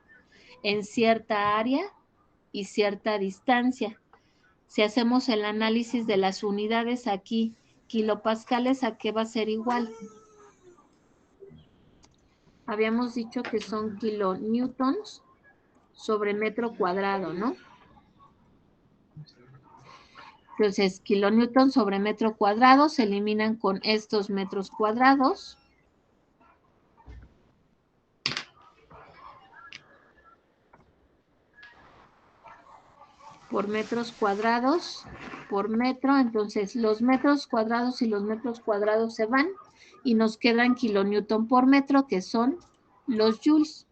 en cierta área y cierta distancia. Si hacemos el análisis de las unidades aquí, kilopascales, ¿a qué va a ser igual? Habíamos dicho que son kilonewtons sobre metro cuadrado, ¿no? Entonces, kilonewtons sobre metro cuadrado se eliminan con estos metros cuadrados. Por metros cuadrados por metro. Entonces, los metros cuadrados y los metros cuadrados se van y nos quedan kilonewton por metro, que son los joules.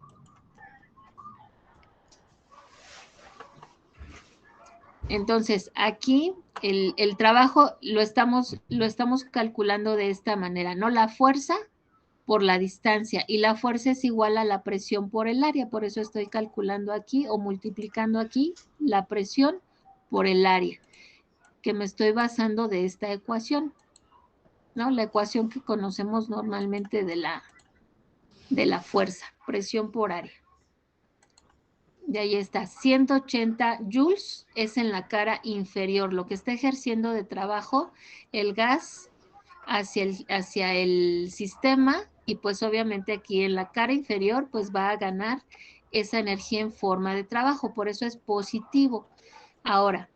Entonces, aquí el trabajo lo estamos calculando de esta manera, ¿no? La fuerza por la distancia, y la fuerza es igual a la presión por el área, por eso estoy calculando aquí o multiplicando aquí la presión por el área, que me estoy basando de esta ecuación, ¿no? La ecuación que conocemos normalmente de la fuerza, presión por área. Y ahí está, 180 joules es en la cara inferior, lo que está ejerciendo de trabajo el gas hacia el sistema, y pues obviamente aquí en la cara inferior pues va a ganar esa energía en forma de trabajo, por eso es positivo. Ahora,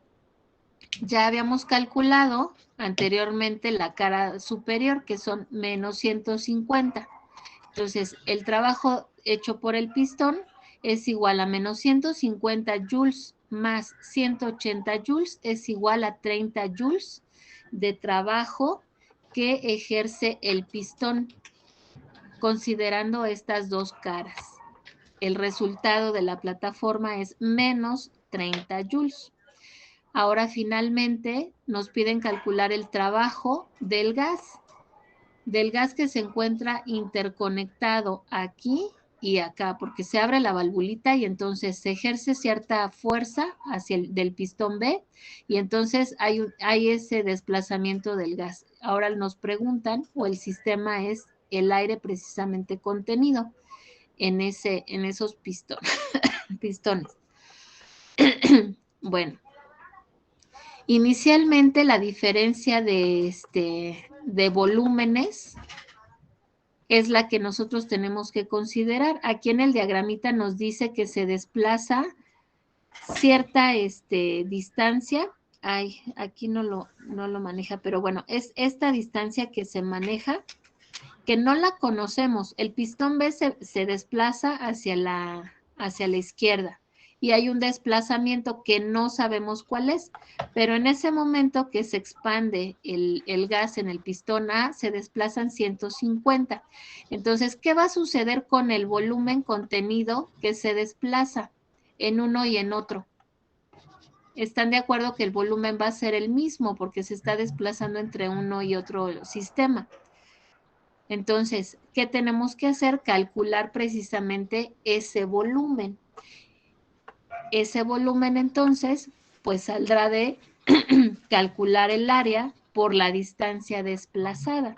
ya habíamos calculado anteriormente la cara superior, que son menos 150. Entonces, el trabajo hecho por el pistón es igual a menos 150 joules más 180 joules es igual a 30 joules de trabajo que ejerce el pistón, considerando estas dos caras. El resultado de la plataforma es menos 30 joules. Ahora finalmente nos piden calcular el trabajo del gas que se encuentra interconectado aquí y acá, porque se abre la valvulita y entonces se ejerce cierta fuerza del pistón B, y entonces hay ese desplazamiento del gas. Ahora nos preguntan, o el sistema es el aire precisamente contenido en esos pistones. Bueno, inicialmente la diferencia de volúmenes es la que nosotros tenemos que considerar. Aquí en el diagramita nos dice que se desplaza cierta distancia. Ay, aquí no lo maneja, pero bueno, es esta distancia que se maneja, que no la conocemos. El pistón B se desplaza hacia la izquierda, y hay un desplazamiento que no sabemos cuál es, pero en ese momento que se expande el gas en el pistón A, se desplazan 150. Entonces, ¿qué va a suceder con el volumen contenido que se desplaza en uno y en otro? ¿Están de acuerdo que el volumen va a ser el mismo porque se está desplazando entre uno y otro sistema? Entonces, ¿qué tenemos que hacer? Calcular precisamente ese volumen. Ese volumen, entonces, pues saldrá de calcular el área por la distancia desplazada.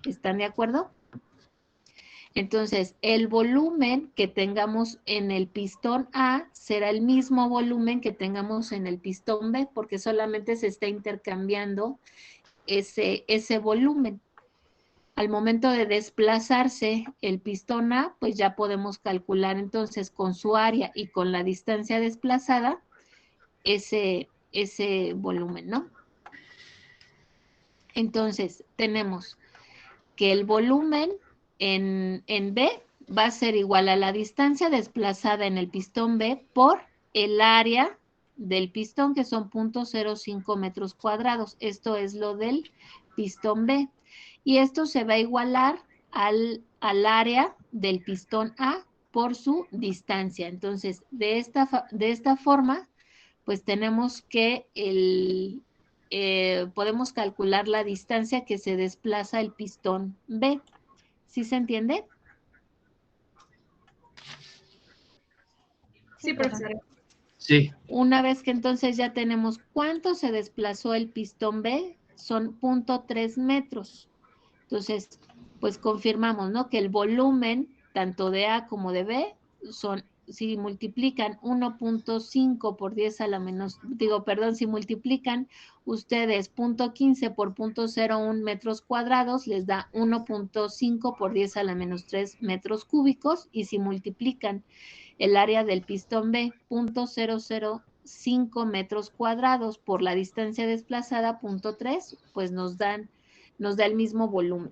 ¿Están de acuerdo? Entonces, el volumen que tengamos en el pistón A será el mismo volumen que tengamos en el pistón B, porque solamente se está intercambiando ese volumen. Al momento de desplazarse el pistón A, pues ya podemos calcular entonces con su área y con la distancia desplazada ese volumen, ¿no? Entonces, tenemos que el volumen en B va a ser igual a la distancia desplazada en el pistón B por el área del pistón, que son 0.05 metros cuadrados. Esto es lo del pistón B. Y esto se va a igualar al área del pistón A por su distancia. Entonces, de esta forma, pues tenemos que podemos calcular la distancia que se desplaza el pistón B. ¿Sí se entiende? Sí, profesora. Sí. Una vez que entonces ya tenemos cuánto se desplazó el pistón B, son 0.3 metros. Entonces, pues confirmamos, ¿no? Que el volumen, tanto de A como de B, son, si multiplican 1.5 por 10 a la menos, si multiplican ustedes 0.15 por 0.01 metros cuadrados, les da 1.5 por 10 a la menos 3 metros cúbicos, y si multiplican el área del pistón B, 0.005 metros cuadrados por la distancia desplazada, 0.3, pues nos da el mismo volumen.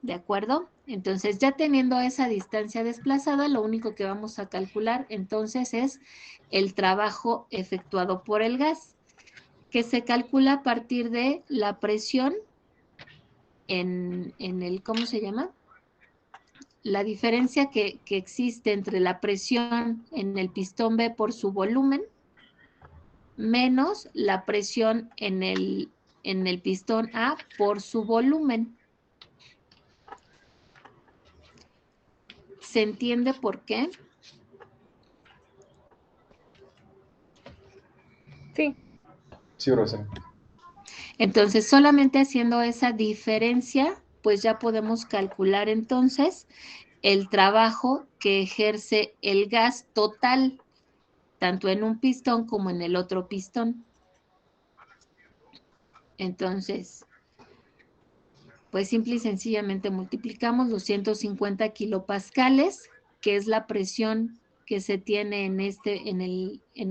¿De acuerdo? Entonces, ya teniendo esa distancia desplazada, lo único que vamos a calcular entonces es el trabajo efectuado por el gas, que se calcula a partir de la presión en el, ¿cómo se llama? La diferencia que existe entre la presión en el pistón B por su volumen menos la presión en el pistón A por su volumen. ¿Se entiende por qué? Sí. Sí, Rosa. Entonces, solamente haciendo esa diferencia, pues ya podemos calcular entonces el trabajo que ejerce el gas total, tanto en un pistón como en el otro pistón. Entonces, pues simple y sencillamente multiplicamos los 150 kilopascales, que es la presión que se tiene en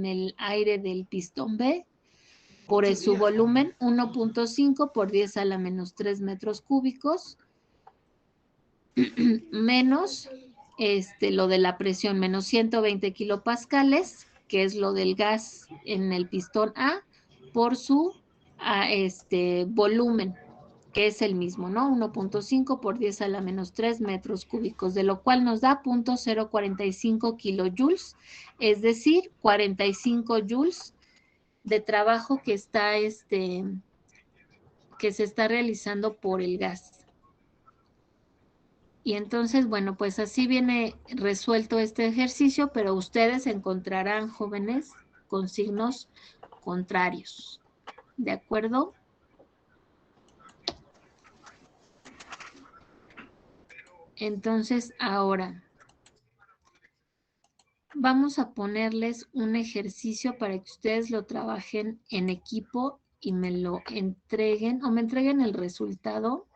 el aire del pistón B, por su volumen, 1.5 por 10 a la menos 3 metros cúbicos, menos lo de la presión, menos 120 kilopascales, que es lo del gas en el pistón A, por su volumen, que es el mismo, ¿no? 1.5 por 10 a la menos 3 metros cúbicos, de lo cual nos da 0.045 kilojoules, es decir, 45 joules de trabajo que está que se está realizando por el gas. Y entonces, bueno, pues así viene resuelto este ejercicio, pero ustedes encontrarán, jóvenes, con signos contrarios. ¿De acuerdo? Entonces, ahora vamos a ponerles un ejercicio para que ustedes lo trabajen en equipo y me lo entreguen, o me entreguen el resultado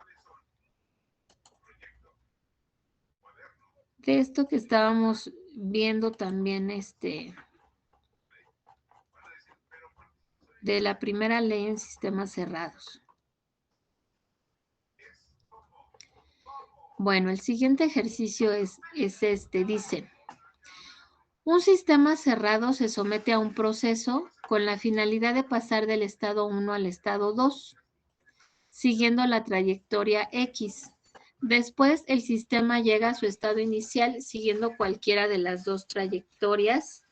de esto que estábamos viendo también, de la primera ley en sistemas cerrados. Bueno, el siguiente ejercicio es este, dice: un sistema cerrado se somete a un proceso con la finalidad de pasar del estado 1 al estado 2, siguiendo la trayectoria X. Después, el sistema llega a su estado inicial siguiendo cualquiera de las dos trayectorias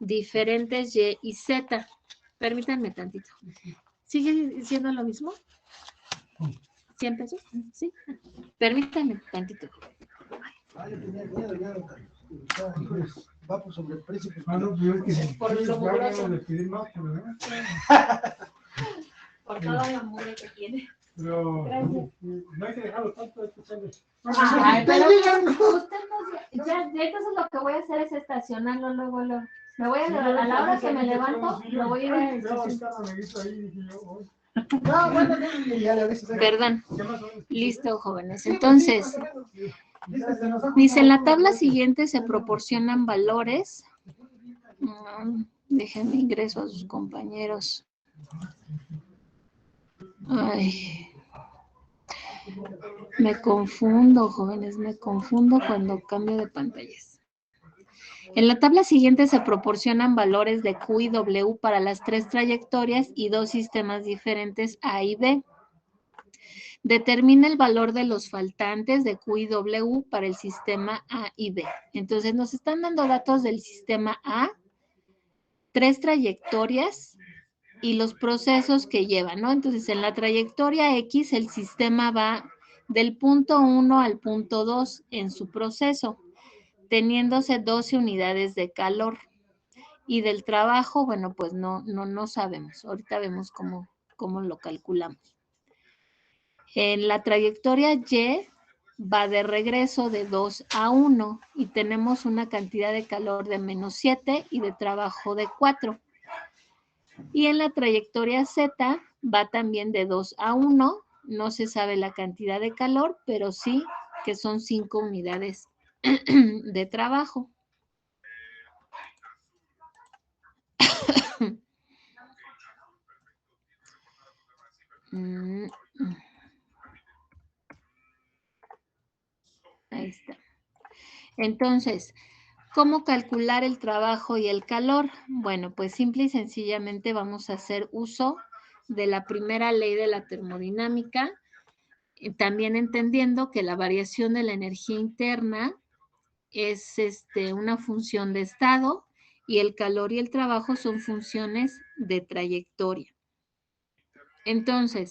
diferentes Y y Z. Permítanme tantito. ¿Sigue siendo lo mismo? ¿100 pesos? Sí. Permítanme tantito. Va por sobreprecio. Por toda la mugre que tiene. Pero gracias. No hay que dejarlo tanto de escucharles. Pero usted no, ya, entonces lo que voy a hacer es estacionarlo luego. Me voy a la hora que me levanto, lo voy a ir a Perdón. Listo, jóvenes. Entonces, dice, en la tabla siguiente se proporcionan valores. Déjenme ingreso a sus compañeros. Ay, me confundo, jóvenes, me confundo cuando cambio de pantallas. En la tabla siguiente se proporcionan valores de Q y W para las tres trayectorias y dos sistemas diferentes A y B. Determina el valor de los faltantes de Q y W para el sistema A y B. Entonces, nos están dando datos del sistema A, 3 trayectorias y los procesos que lleva, ¿no? Entonces, en la trayectoria X, el sistema va del punto 1 al punto 2 en su proceso, teniéndose 12 unidades de calor. Y del trabajo, bueno, pues no sabemos. Ahorita vemos cómo lo calculamos. En la trayectoria Y va de regreso de 2 a 1 y tenemos una cantidad de calor de -7 y de trabajo de 4. Y en la trayectoria Z va también de 2 a 1. No se sabe la cantidad de calor, pero sí que son 5 unidades de trabajo. Ahí está. Entonces, ¿cómo calcular el trabajo y el calor? Bueno, pues simple y sencillamente vamos a hacer uso de la primera ley de la termodinámica, también entendiendo que la variación de la energía interna es una función de estado y el calor y el trabajo son funciones de trayectoria. Entonces,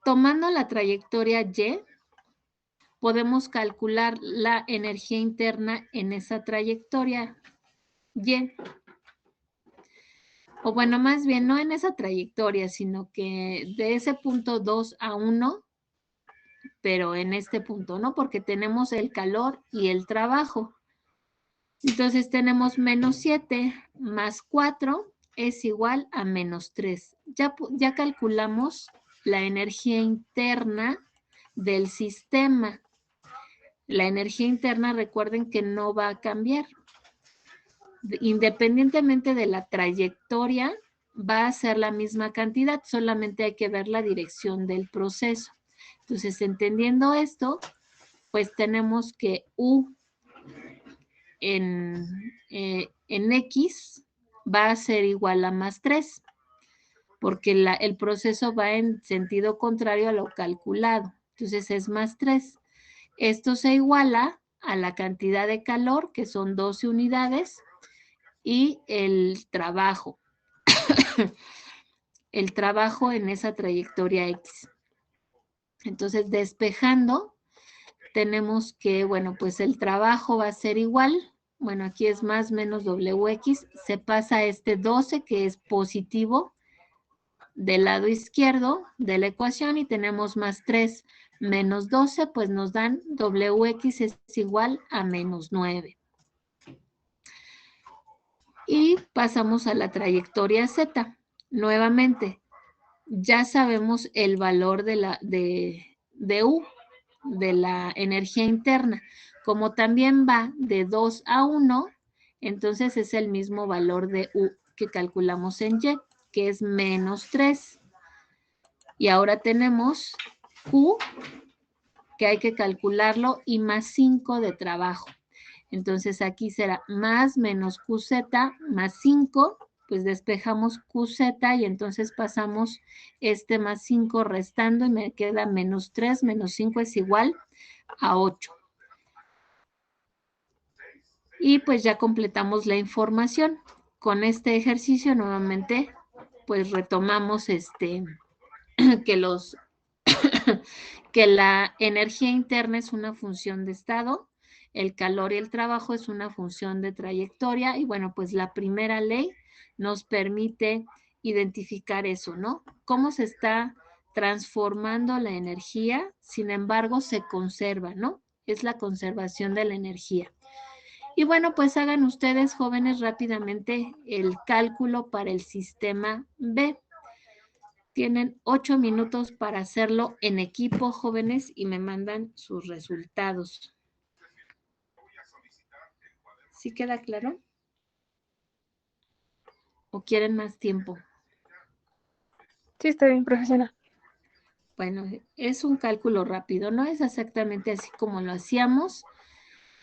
tomando la trayectoria Y, podemos calcular la energía interna en esa trayectoria Y. O bueno, más bien no en esa trayectoria, sino que de ese punto 2 a 1, pero en este punto, ¿no? Porque tenemos el calor y el trabajo. Entonces tenemos -7 más 4 es igual a -3. Ya calculamos la energía interna del sistema. La energía interna, recuerden que no va a cambiar. Independientemente de la trayectoria, va a ser la misma cantidad, solamente hay que ver la dirección del proceso. Entonces, entendiendo esto, pues tenemos que U en X va a ser igual a +3, porque el proceso va en sentido contrario a lo calculado. Entonces, es +3. Esto se iguala a la cantidad de calor, que son 12 unidades, y el trabajo. El trabajo en esa trayectoria X. Entonces, despejando, tenemos que, bueno, pues el trabajo va a ser igual. Bueno, aquí es más menos WX. Se pasa este 12, que es positivo, del lado izquierdo de la ecuación y tenemos +3 menos 12, pues nos dan WX es igual a -9. Y pasamos a la trayectoria Z. Nuevamente, ya sabemos el valor de U, de la energía interna. Como también va de 2 a 1, entonces es el mismo valor de U que calculamos en Y, que es -3. Y ahora tenemos Q, que hay que calcularlo, y +5 de trabajo. Entonces aquí será más menos QZ más 5, pues despejamos QZ y entonces pasamos este +5 restando y me queda -3 menos 5 es igual a 8. Y pues ya completamos la información. Con este ejercicio nuevamente pues retomamos que la energía interna es una función de estado, el calor y el trabajo es una función de trayectoria y bueno, pues la primera ley nos permite identificar eso, ¿no? Cómo se está transformando la energía, sin embargo se conserva, ¿no? Es la conservación de la energía. Y bueno, pues hagan ustedes, jóvenes, rápidamente el cálculo para el sistema B. Tienen 8 minutos para hacerlo en equipo, jóvenes, y me mandan sus resultados. ¿Sí queda claro? ¿O quieren más tiempo? Sí, está bien, profesora. Bueno, es un cálculo rápido, no es exactamente así como lo hacíamos.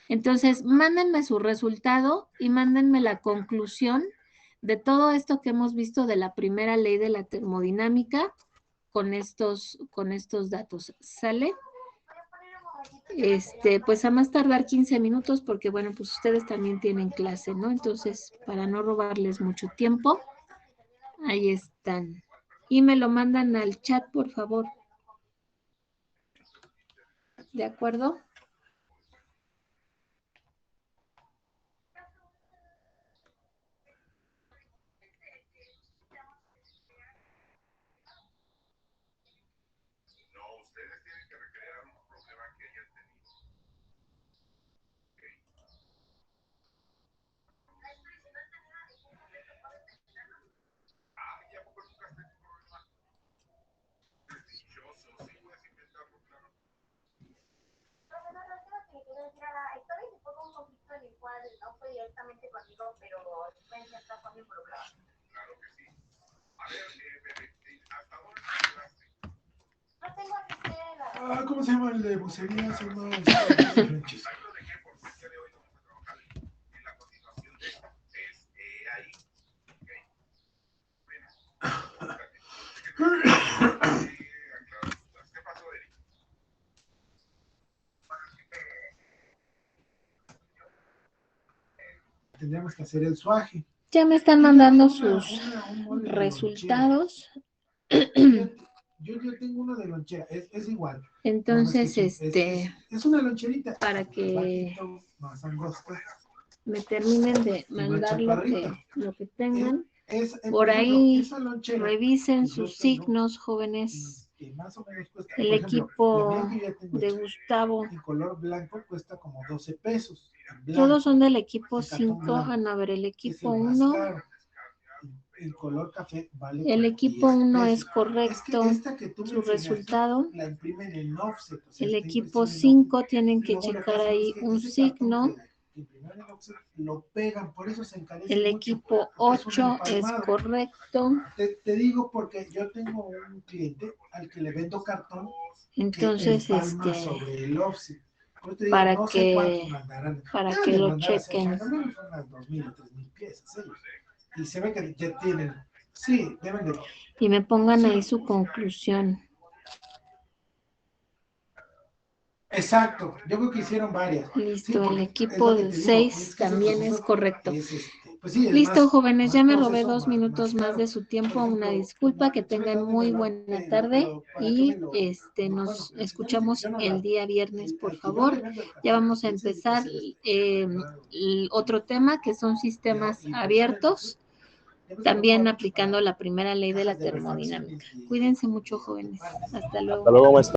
Entonces, mándenme su resultado y mándenme la conclusión de todo esto que hemos visto de la primera ley de la termodinámica con estos datos. ¿Sale? Pues a más tardar 15 minutos porque, bueno, pues ustedes también tienen clase, ¿no? Entonces, para no robarles mucho tiempo, ahí están. Y me lo mandan al chat, por favor. ¿De acuerdo? ¿Cómo se llama el de bucería? Se llama Tendríamos que hacer el suaje. Ya me están mandando sus resultados. Yo tengo uno de lonchera, es igual. Entonces, es una loncherita. Para que más angosta. me terminen de mandar lo que tengan. Por ahí revisen sus signos, jóvenes. Más o menos cuesta, el equipo de Gustavo. En color blanco cuesta como 12 pesos. Todos son del equipo 5. A ver, el equipo 1. El color café vale. El equipo 1 es correcto. Su resultado. La imprimen en offset, o sea, el equipo 5 tienen que checar ahí un signo. Lo pegan, por eso se encarece el mucho, equipo 8 es correcto. Te digo porque yo tengo un cliente al que le vendo cartón. Entonces, sobre el offset. Digo, para no que lo chequen. Unas 2,000 o 3,000 piezas ellos. Y se ve que ya tienen, sí, deben de... Y me pongan ahí su conclusión. Exacto, yo creo que hicieron varias. Listo, sí, el equipo 6 también es correcto. Pues sí, listo, jóvenes, ya me robé 2 minutos más de su tiempo. Una disculpa, que tengan muy buena tarde y nos escuchamos el día viernes, por favor. Ya vamos a empezar otro tema que son sistemas abiertos, también aplicando la primera ley de la termodinámica. Cuídense mucho, jóvenes. Hasta luego. Hasta luego, maestra.